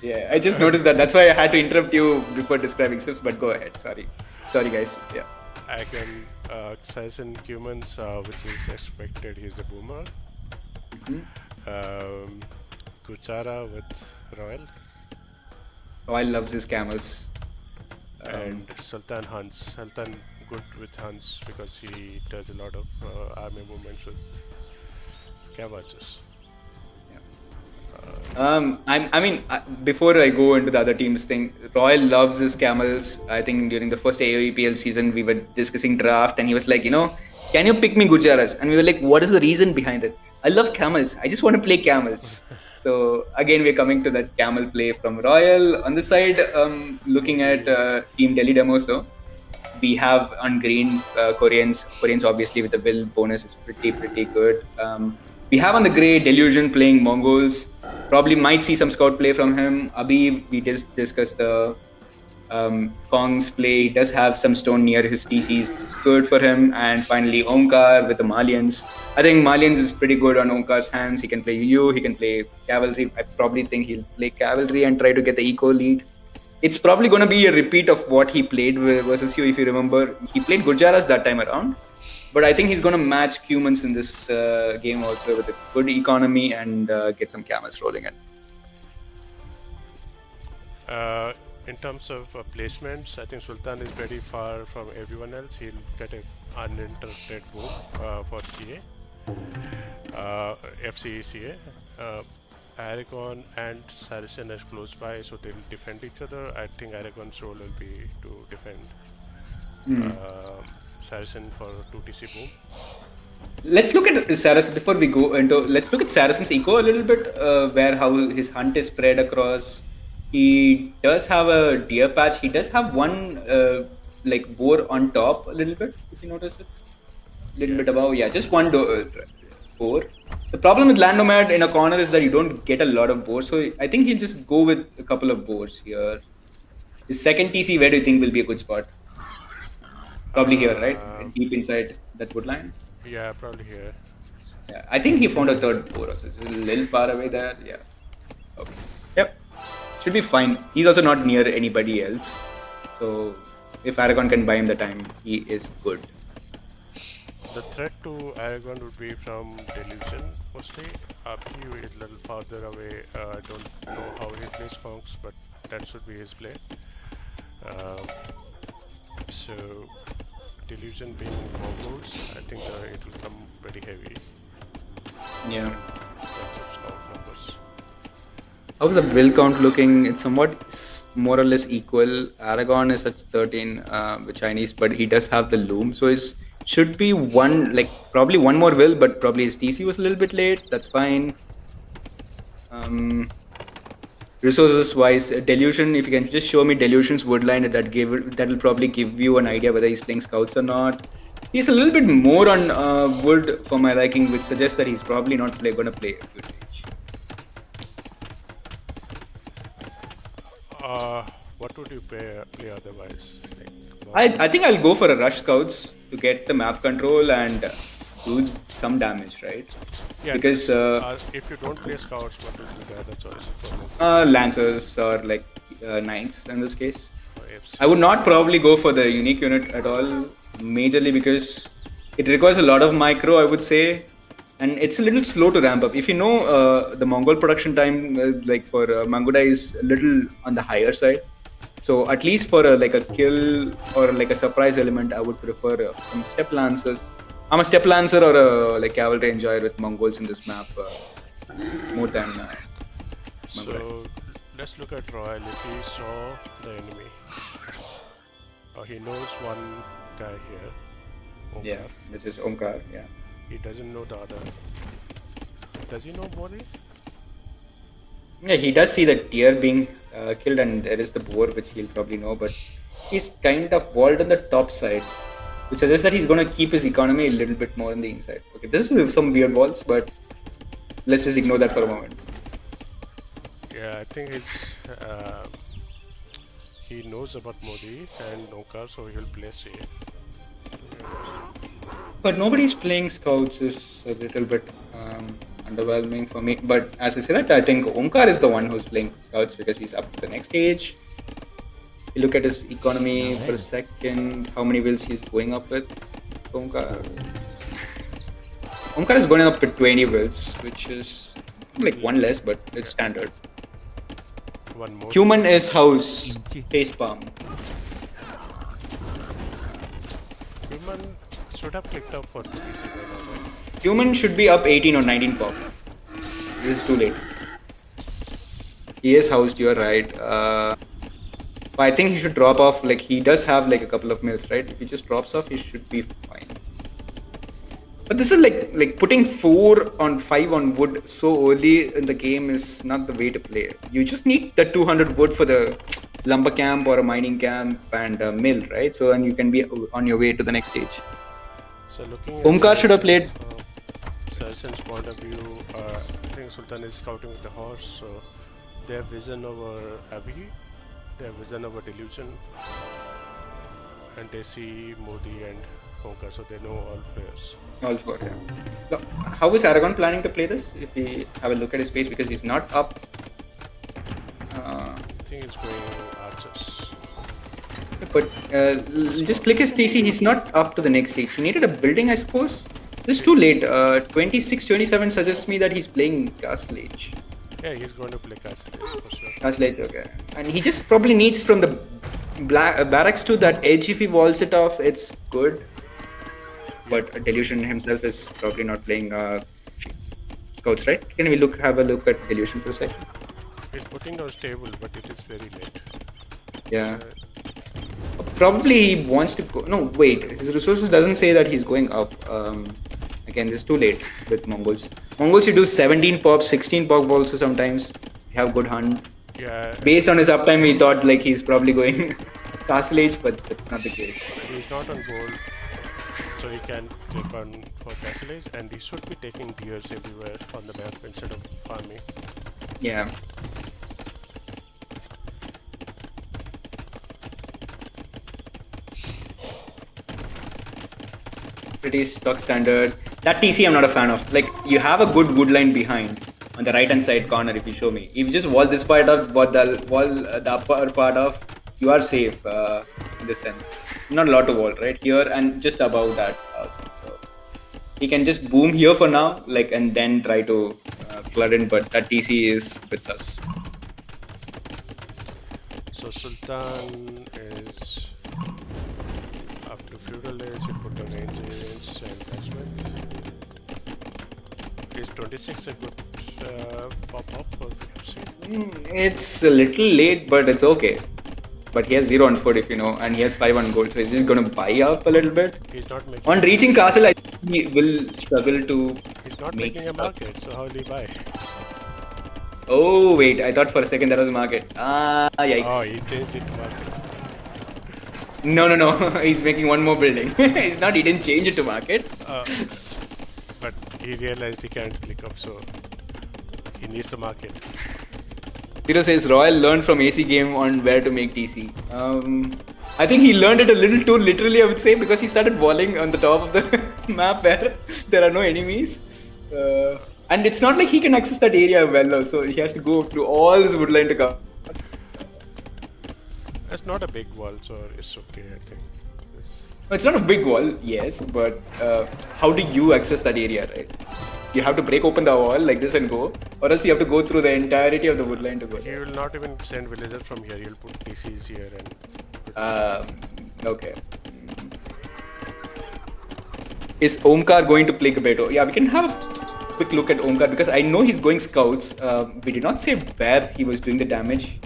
Yeah, I just noticed that. That's why I had to interrupt you before describing civs. But go ahead. Sorry, guys. Yeah. Saisen Humans, which is expected. He's a boomer. Mhm. Um, Kuchara with Royal, Royal loves his camels. and Sultan hunts. Sultan good with hunts because he does a lot of army movements with cavalries. I mean, before I go into the other teams thing, Royal loves his camels. I think during the first AOEPL season, we were discussing draft, and he was like, can you pick me Gujaras? And we were like, what is the reason behind it? I love camels. I just want to play camels. So again, we're coming to that camel play from Royal. On the side, looking at Modi, Team Delhi demos though, we have on green Koreans. Koreans obviously with the will bonus is pretty good. We have on the gray Delusion playing Mongols. Probably might see some scout play from him. Abhi, we just discussed the Kong's play. He does have some stone near his TCs, which is good for him. And finally, Omkar with the Malians. I think Malians is pretty good on Omkar's hands. He can play Yu, he can play cavalry. I probably think he'll play cavalry and try to get the eco lead. It's probably going to be a repeat of what he played versus you. If you remember, he played Gurjaras that time around, but I think he's going to match Cumans in this game also with a good economy and get some camels rolling in. in terms of placements, I think Sultan is very far from everyone else. He'll get an uninterrupted boom for CA, FCE CA. Aragon and Saracen are close by, so they'll defend each other. I think Aragon's role will be to defend Saracen for 2TC boom. Let's look at Saracen before we go into. Let's look at Saracen's eco a little bit, where how his hunt is spread across. He does have a deer patch. He does have one like boar on top a little bit. If you notice it, a little bit above. Yeah, just one boar. The problem with Land Nomad in a corner is that you don't get a lot of boars. So I think he'll just go with a couple of boars here. His second TC, where do you think will be a good spot? Probably here, right? Deep inside that woodline. Yeah, probably here. Yeah, I think he found a third boar also. It's a little far away there. Yeah. Okay. Yep. Should be fine. He's also not near anybody else. So if Aragon can buy him the time, he is good. The threat to Aragon would be from Delusion mostly. Abhi is a little farther away. I don't know how he plays Kongs, but that should be his play. So Delusion being Mongols, I think it will come pretty heavy. Yeah. In terms of scout numbers. How's the will count looking? It's somewhat more or less equal. Aragon is at 13 with Chinese, but he does have the loom, so his should be one, like probably one more will, but probably his TC was a little bit late. That's fine. Resources wise, Delusion. If you can just show me Delusion's woodline, that'll probably give you an idea whether he's playing scouts or not. He's a little bit more on wood for my liking, which suggests that he's probably not going to play a good range. What would you play otherwise? I think I'll go for a rush scouts to get the map control and do some damage, right? Yeah, because if you don't play scouts, what would be the other choice? Lancers or like knights in this case. FC. I would not probably go for the unique unit at all, majorly because it requires a lot of micro, I would say, and it's a little slow to ramp up. If you know, the Mongol production time, like for Manguda, is a little on the higher side. So at least for like a kill or like a surprise element, I would prefer some step lancers. I'm a step lancer or a like cavalry enjoyer with Mongols in this map more than So let's look at Royal. If he saw the enemy, he knows one guy here. Omkar. Yeah, which is Omkar. Yeah. He doesn't know the other. Does he know Modi? Yeah, he does see the deer being killed, and there is the boar, which he'll probably know, but he's kind of walled on the top side, which suggests that he's going to keep his economy a little bit more on the inside. Okay, this is some weird walls, but let's just ignore that for a moment. Yeah, I think he knows about Modi and Omkar, so he'll play CA. But nobody's playing scouts is a little bit underwhelming for me. But as I say that, I think Omkar is the one who's playing scouts because he's up to the next stage. You look at his economy for a second. How many wills he's going up with? Omkar. Omkar is going up with 20 wills, which is like one less, but it's standard. One more. Human is house. Face palm. Human should have clicked up for PC by now, right? Human should be up 18 or 19 pop. This is too late. He is housed, you're right. But I think he should drop off. Like, he does have like a couple of mills, right? If he just drops off, he should be fine. But this is like putting 4 on 5 on wood so early in the game is not the way to play. You just need the 200 wood for the lumber camp or a mining camp and a mill, right? So then you can be on your way to the next stage. So looking Omkar at should have played. Saracens' point of view, I think Sultan is scouting with the horse, so they have vision over Abbey, they have vision over Delusion, and they see Modi and Honka, so they know all players. All four, yeah. Look, how is Aragon planning to play this? If we have a look at his face, because he's not up. I think it's going archers. But just click his TC. He's not up to the next stage. He needed a building, I suppose. This is too late. 26-27 suggests me that he's playing Castle Age. Yeah, he's going to play Castle Age for sure. Castle Age, okay. And he just probably needs from the barracks to that edge. If he walls it off, it's good. But Delusion himself is probably not playing scouts, right? Can we have a look at Delusion for a second? He's putting down stable, but it is very late. Yeah. Probably he wants to go. No, wait. His resources doesn't say that he's going up. Again, this is too late with Mongols. Mongols, you do 17 pop, 16 pop also sometimes. You have good hunt. Yeah. Based on his uptime, we thought like he's probably going Castle Age, but that's not the case. He's not on gold, so he can click on for Castle Age, and he should be taking deers everywhere on the map instead of farming. Yeah. Pretty stock standard. That TC I'm not a fan of. Like, you have a good wood line behind on the right hand side corner. If you show me, if you just wall this part off, the upper part off, you are safe in this sense. Not a lot to wall right here and just above that also. So he can just boom here for now, like, and then try to flood in. But that TC is with us. So Sultan is up to feudal age. He put down engines and attachments. Is 26 a good pop-up or see? It's a little late, but it's okay. But he has 0 on foot, if you know, and he has 5 on gold, so he's just going to buy up a little bit. He's not making. On reaching castle, I think he will struggle to. He's not make making a stuff. market, so how will he buy? Oh wait, I thought for a second that was market. Ah, yikes! Oh, he changed it to market. No, he's making one more building. He didn't change it to market. But he realized he can't click up, so he needs a market. Tiro says Royal learned from AC game on where to make TC. I think he learned it a little too literally, I would say, because he started walling on the top of the map where there are no enemies. And it's not like he can access that area well also. He has to go through all this woodline to come. It's not a big wall, so it's okay, I think. It's not a big wall, yes, but how do you access that area, right? You have to break open the wall like this and go, or else you have to go through the entirety of the woodline to go. He will not even send villagers from here. He'll put PCs here and. Okay. Is Omkar going to play Gabeto? Yeah, we can have a quick look at Omkar because I know he's going scouts. We did not say where he was doing the damage.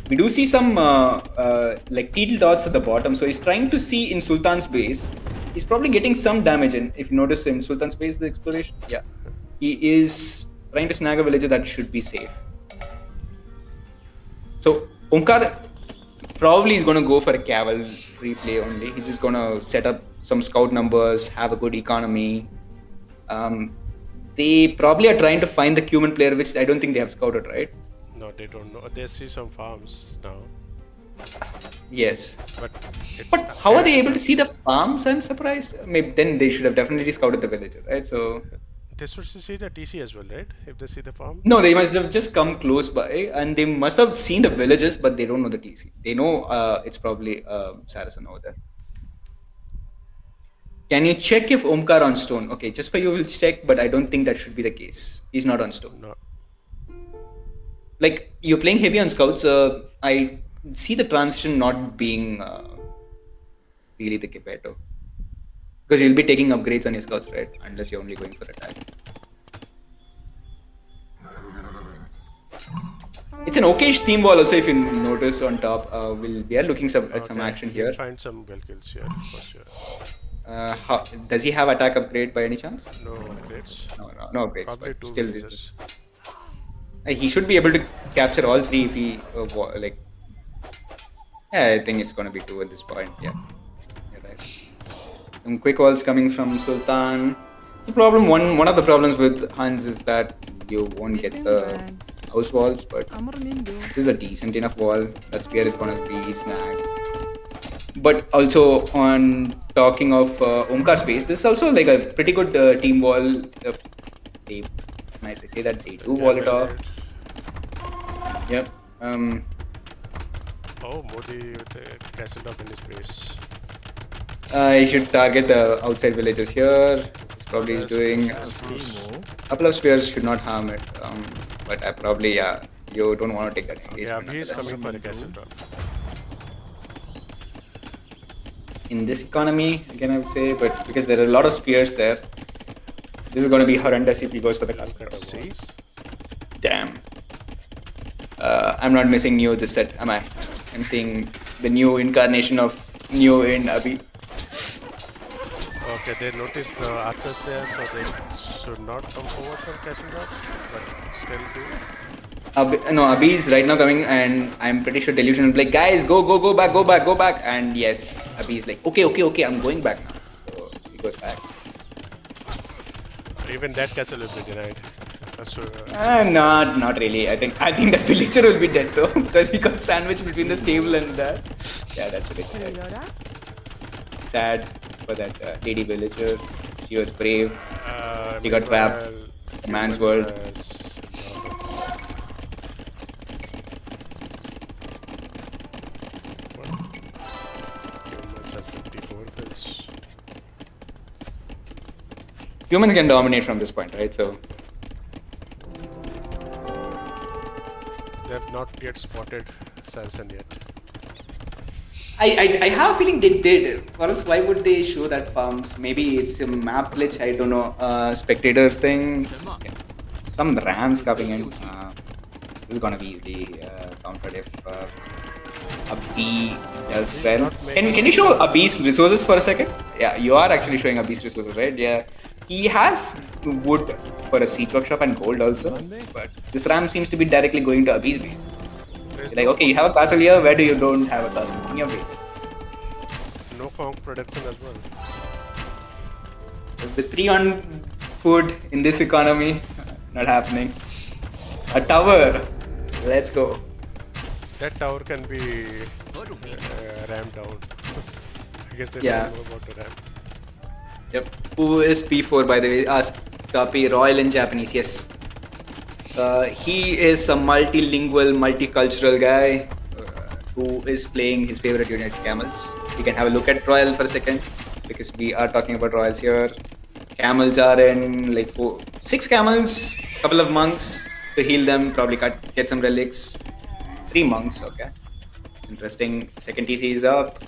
We do see some like teetle dots at the bottom, so he's trying to see in Sultan's base. He's probably getting some damage in. If you notice in Sultan's base, the exploration, yeah, he is trying to snag a villager that should be safe. So Omkar probably is going to go for a cavalry play only. He's just going to set up some scout numbers, have a good economy. They probably are trying to find the Cuman player, which I don't think they have scouted, right? No, they don't know. They see some farms now. Yes. But how are they able to see the farms? I'm surprised. Maybe then they should have definitely scouted the villager, right? So They should see the TC as well, right? If they see the farm. No, they must have just come close by and they must have seen the villages, but they don't know the TC. They know it's probably Saracen over there. Can you check if Omkar on stone? Okay, just for you, we'll check, but I don't think that should be the case. He's not on stone. No. Like, you're playing heavy on scouts. I see the transition not being really the Kipeto. Because you'll be taking upgrades on your scouts, right? Unless you're only going for attack. It's an okayish theme wall also, if you notice on top. We are looking at some action here. We'll find some well kills here for sure. Does he have attack upgrade by any chance? No upgrades. No upgrades. Probably But two still, villagers. he should be able to capture all three if he like. Yeah, I think it's gonna be two at this point. Yeah, you're right. Some quick walls coming from Sultan. The problem, one of the problems with Hans is that you won't get the house walls, but this is a decent enough wall. That spear is gonna be snagged. But also, on talking of Omkar space, this is also like a pretty good team wall. Nice, I say that they do wall it off. Yep. Oh, Modi with the castle up in his base. I should target the outside villagers here. He's probably doing a couple of spears should not harm it. But I probably you don't want to take that engagement. Yeah, he's coming for the castle drop. In this economy, again I would say, but because there are a lot of spears there, this is going to be horrendous if he goes for the castle drop. Damn. I'm not missing Neo this set, am I? I'm seeing the new incarnation of Neo in Abhi. Okay, they noticed the archers there, so they should not come forward for castle drop, but still do. Abhi is right now coming, and I'm pretty sure Delusion will be like, guys, go back. And yes, Abhi is like, okay, I'm going back now. So he goes back. Even that castle will be denied. So, not really. I think that villager will be dead though, because he got sandwiched between the stable and that. Yeah, that's ridiculous. Sad for that lady villager. She was brave. She got trapped. The man's world. Humans can dominate from this point, right? So they have not yet spotted Saracen yet. I have a feeling they did. Or else, why would they show that farms? Maybe it's a map glitch. I don't know. Spectator thing. Yeah. Some rams coming in. This is gonna be easily countered if a bee does well. Can you show a bee's resources for a second? Yeah, you are actually showing a bee's resources, right? Yeah. He has wood for a seed workshop and gold also, but this ram seems to be directly going to Abhi's base. You're like, okay, you have a castle here, where do you don't have a castle? In your base. No conch production as well. The 3 on food in this economy, not happening. A tower, let's go. That tower can be rammed down. I guess they Yeah. don't know about the ram. Yep. Who is P4 by the way? Ask copy Royal in Japanese. Yes. He is a multilingual, multicultural guy who is playing his favorite unit, camels. We can have a look at Royal for a second because we are talking about Royals here. Camels are in like 6 camels, couple of monks to heal them. Probably get some relics. 3 monks. Okay. Interesting. Second TC is up.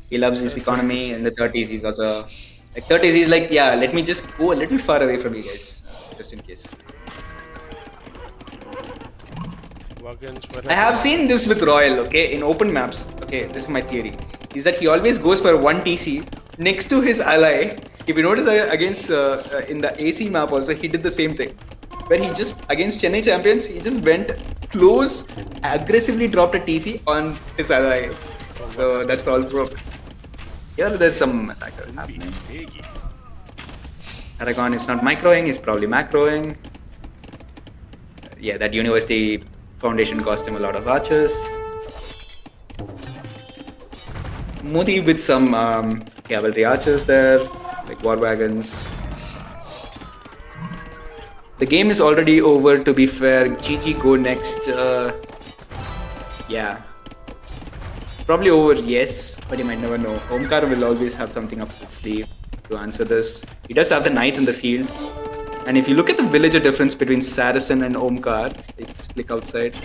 He loves his economy, and the third TC is also. Like 30s, he's like, yeah, let me just go a little far away from you guys, just in case. I have seen this with Royal, okay, in open maps. Okay, this is my theory. Is that he always goes for 1 TC next to his ally. If you notice against in the AC map also, he did the same thing. Where he just, against Chennai Champions, he just went close, aggressively dropped a TC on his ally. So that's all broke. Here there's some massacre happening. Aragon is not microing, he's probably macroing. Yeah, that university foundation cost him a lot of archers. Modi with some cavalry archers there, like war wagons. The game is already over, to be fair. GG go next. Yeah. Probably over, yes, but you might never know. Omkar will always have something up his sleeve to answer this. He does have the knights in the field. And if you look at the villager difference between Saracen and Omkar, if you just click outside,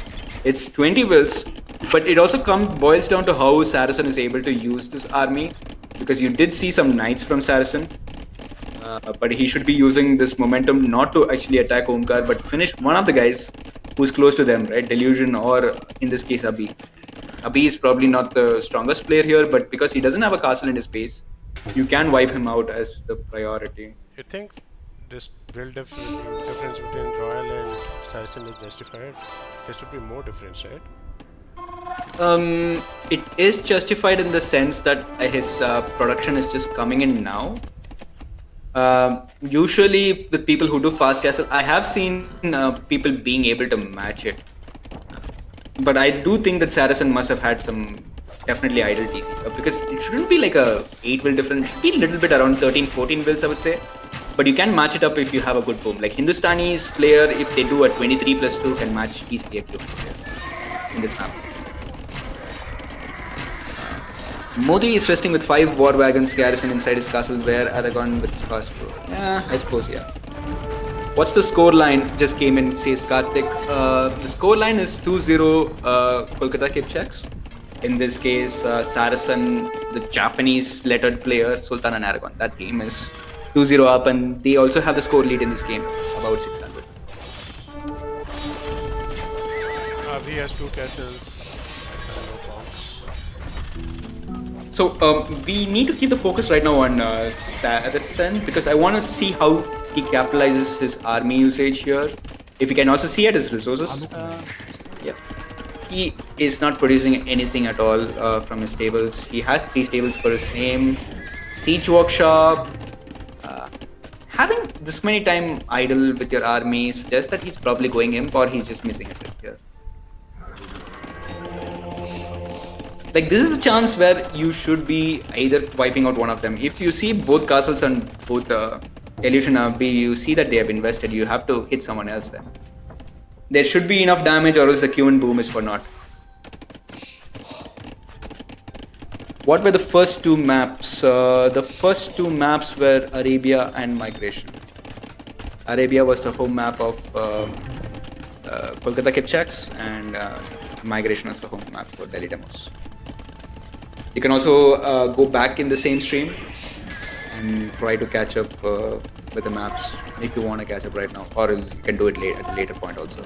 it's 20 wills. But it also boils down to how Saracen is able to use this army. Because you did see some knights from Saracen. But he should be using this momentum not to actually attack Omkar, but finish one of the guys who's close to them, right? Delusion, or in this case, Abhi. Abhi is probably not the strongest player here, but because he doesn't have a castle in his base, you can wipe him out as the priority. You think this build difference between Royal and Saracen is justified? There should be more difference, right? It is justified in the sense that his production is just coming in now. Usually with people who do fast castle, I have seen people being able to match it. But I do think that Saracen must have had some definitely idle TC. Because it shouldn't be like a 8 will difference. It should be a little bit around 13, 14 wills, I would say. But you can match it up if you have a good boom. Like Hindustani's player, if they do a 23 plus 2, can match easily a Q in this map. Modi is resting with 5 war wagons garrison inside his castle, where Aragon with his crossbow. Yeah, I suppose, yeah. What's the score line? Just came in, says Karthik. The score line is 2-0 Kolkatta Kipchaks. In this case, Saracen, the Japanese lettered player, Sultan and Aragon. That game is 2-0 up, and they also have the score lead in this game, about 600. He has 2 castles. So we need to keep the focus right now on Saracen, because I want to see how he capitalizes his army usage here. If we can also see at his resources, yeah, he is not producing anything at all from his stables. He has 3 stables for his name. Siege workshop. Having this many time idle with your army suggests that he's probably going imp, or he's just missing a trick here. Like, this is the chance where you should be either wiping out one of them. If you see both castles and both Delusion Abhi, you see that they have invested. You have to hit someone else then. There should be enough damage, or else the Q and boom is for naught. What were the first 2 maps? The first 2 maps were Arabia and Migration. Arabia was the home map of Kolkatta Kipchaks, and Migration was the home map for Delhi Demos. You can also go back in the same stream and try to catch up with the maps if you want to catch up right now, or you can do it at a later point also.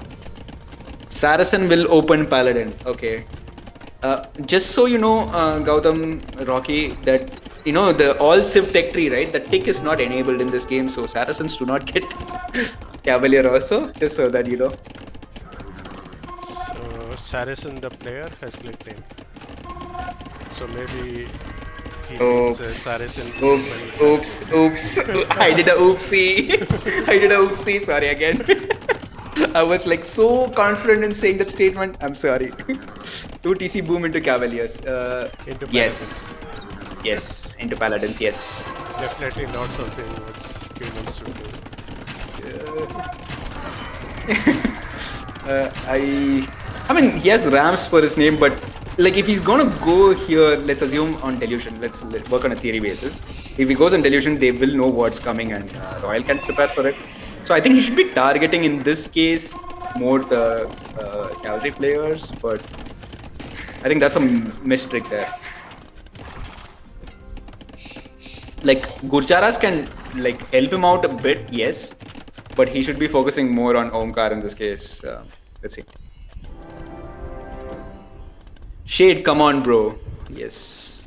Saracen will open Paladin. Okay. Just so you know, Gautam, Rocky, that you know the all civ tech tree, right? The tick is not enabled in this game, so Saracens do not get Cavalier also. Just so that you know. So Saracen, the player, has clicked in. So maybe he means Saracen. Oops. I did a oopsie. Sorry again. I was like so confident in saying that statement. I'm sorry. 2 TC boom into Cavaliers. Into yes. Yes, into Paladins, yes. Definitely not something which humans would do. I mean, he has Rams for his name, but like if he's gonna go here, let's assume on Delusion. Let's work on a theory basis. If he goes on Delusion, they will know what's coming, and Royal can prepare for it. So I think he should be targeting in this case more the cavalry players, but I think that's a missed trick there. Like Gurjaras can like help him out a bit, yes, but he should be focusing more on Omkar in this case. Let's see. Shade, come on, bro. Yes.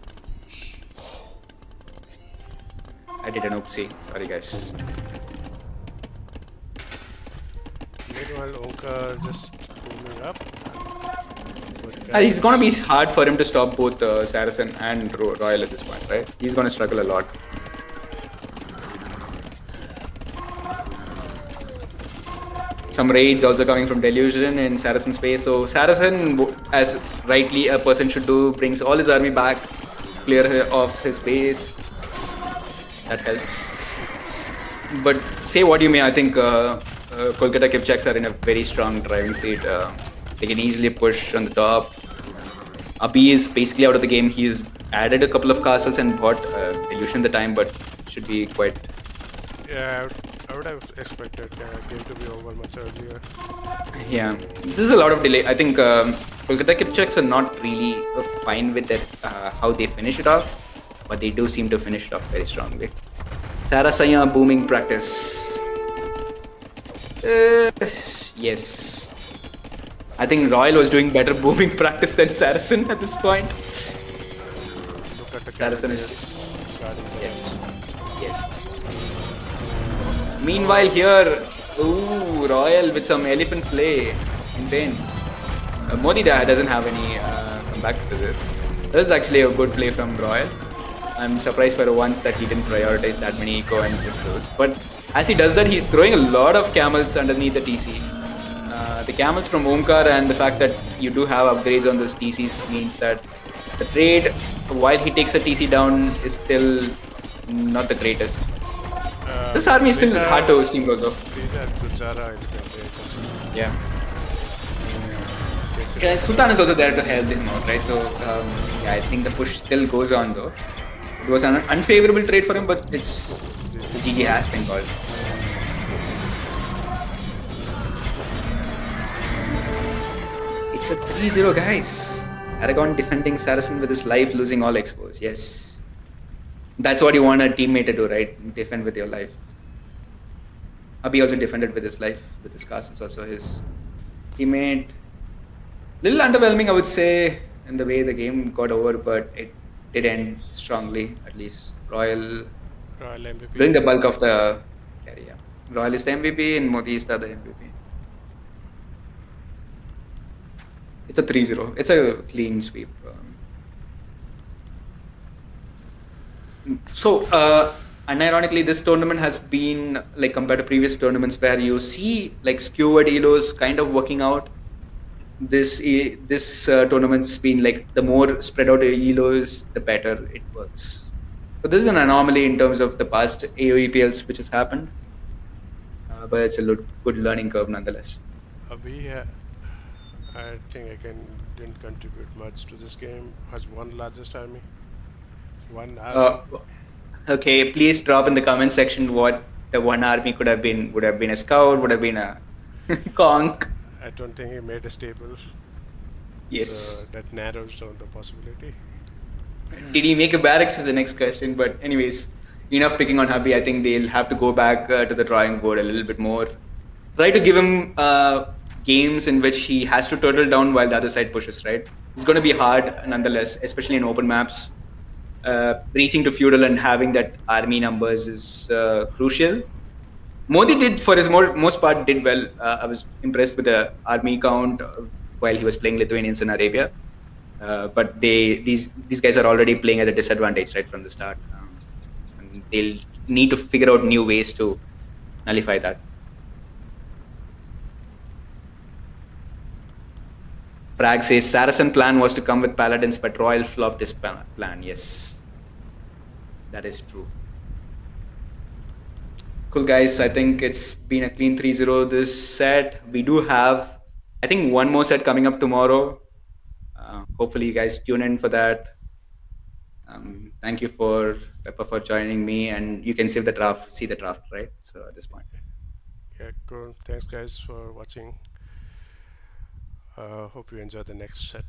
I did an oopsie. Sorry, guys. Meanwhile, Omkar just booming up. It's gonna be hard for him to stop both Saracen and Royal at this point, right? He's gonna struggle a lot. Some raids also coming from Delusion in Saracen space. So Saracen, as rightly a person should do, brings all his army back, clear off his base. That helps. But say what you may, I think Kolkatta Kipchaks are in a very strong driving seat. They can easily push on the top. Abhi is basically out of the game. He's added a couple of castles and bought Illusion the time, but should be quite. Yeah, I would have expected game to be over much earlier. Yeah, this is a lot of delay. I think Kolkata Kipchaks are not really fine with that how they finish it off, but they do seem to finish it off very strongly. Sarasaya booming practice. Uh, yes, I think Royal was doing better booming practice than Saracen at this point. Look at the Saracen is cavaliers guarding the yes, left. yes. Meanwhile here, ooh, Royal with some elephant play, insane. Modi doesn't have any comeback to this. This is actually a good play from Royal. I'm surprised for once that he didn't prioritize that many eco and just lose. But as he does that, he's throwing a lot of camels underneath the TC. The camels from Omkar and the fact that you do have upgrades on those TCs means that the trade, while he takes a TC down, is still not the greatest. This army is still hard to steamroll though. These are Gujara elephant. Yeah. Basically, Sultan is also there to help him out, right? So yeah, I think the push still goes on though. It was an unfavorable trade for him, but it's the GG has been called. It's a 3-0, guys. Aragon defending Saracen with his life, losing all expos. Yes, that's what you want a teammate to do, right? Defend with your life. Abhi also defended with his life, with his castles. Also his teammate. Little underwhelming, I would say, in the way the game got over, but it did end strongly. At least Royal Royal doing MVP. the bulk of the carry. Yeah. Royal is the MVP and Modi is the other MVP. It's a 3-0. It's a clean sweep. So, unironically, this tournament has been like compared to previous tournaments where you see like skewered elos kind of working out. This tournament's been like the more spread out elos, the better it works. So this is an anomaly in terms of the past AOEPLs which has happened, but it's a good learning curve nonetheless. Abhi, I think didn't contribute much to this game. Has one largest army, one Uh, army. okay, please drop in the comment section what the one army could have been. Would have been a scout, would have been a conk. I don't think he made a stable, so Yes. that narrows down the possibility. Did he make a barracks is the next question. But anyways, enough picking on Hubby. I think they'll have to go back to the drawing board a little bit more. Try to give him games in which he has to turtle down while the other side pushes, right? It's going to be hard nonetheless, especially in open maps. Reaching to feudal and having that army numbers is crucial. Modi did, for his most part, did well. I was impressed with the army count while he was playing Lithuanians in Arabia. But these guys are already playing at a disadvantage right from the start, and they'll need to figure out new ways to nullify that. Frag says Saracen plan was to come with paladins, but Royal flopped his plan. Yes, that is true. Cool, guys. I think it's been a clean 3-0 this set. We do have, I think, one more set coming up tomorrow. Hopefully, you guys tune in for that. Thank you for Pepper for joining me, and you can see the draft, right? So at this point, Yeah, cool. Thanks, guys, for watching. Hope you enjoy the next set.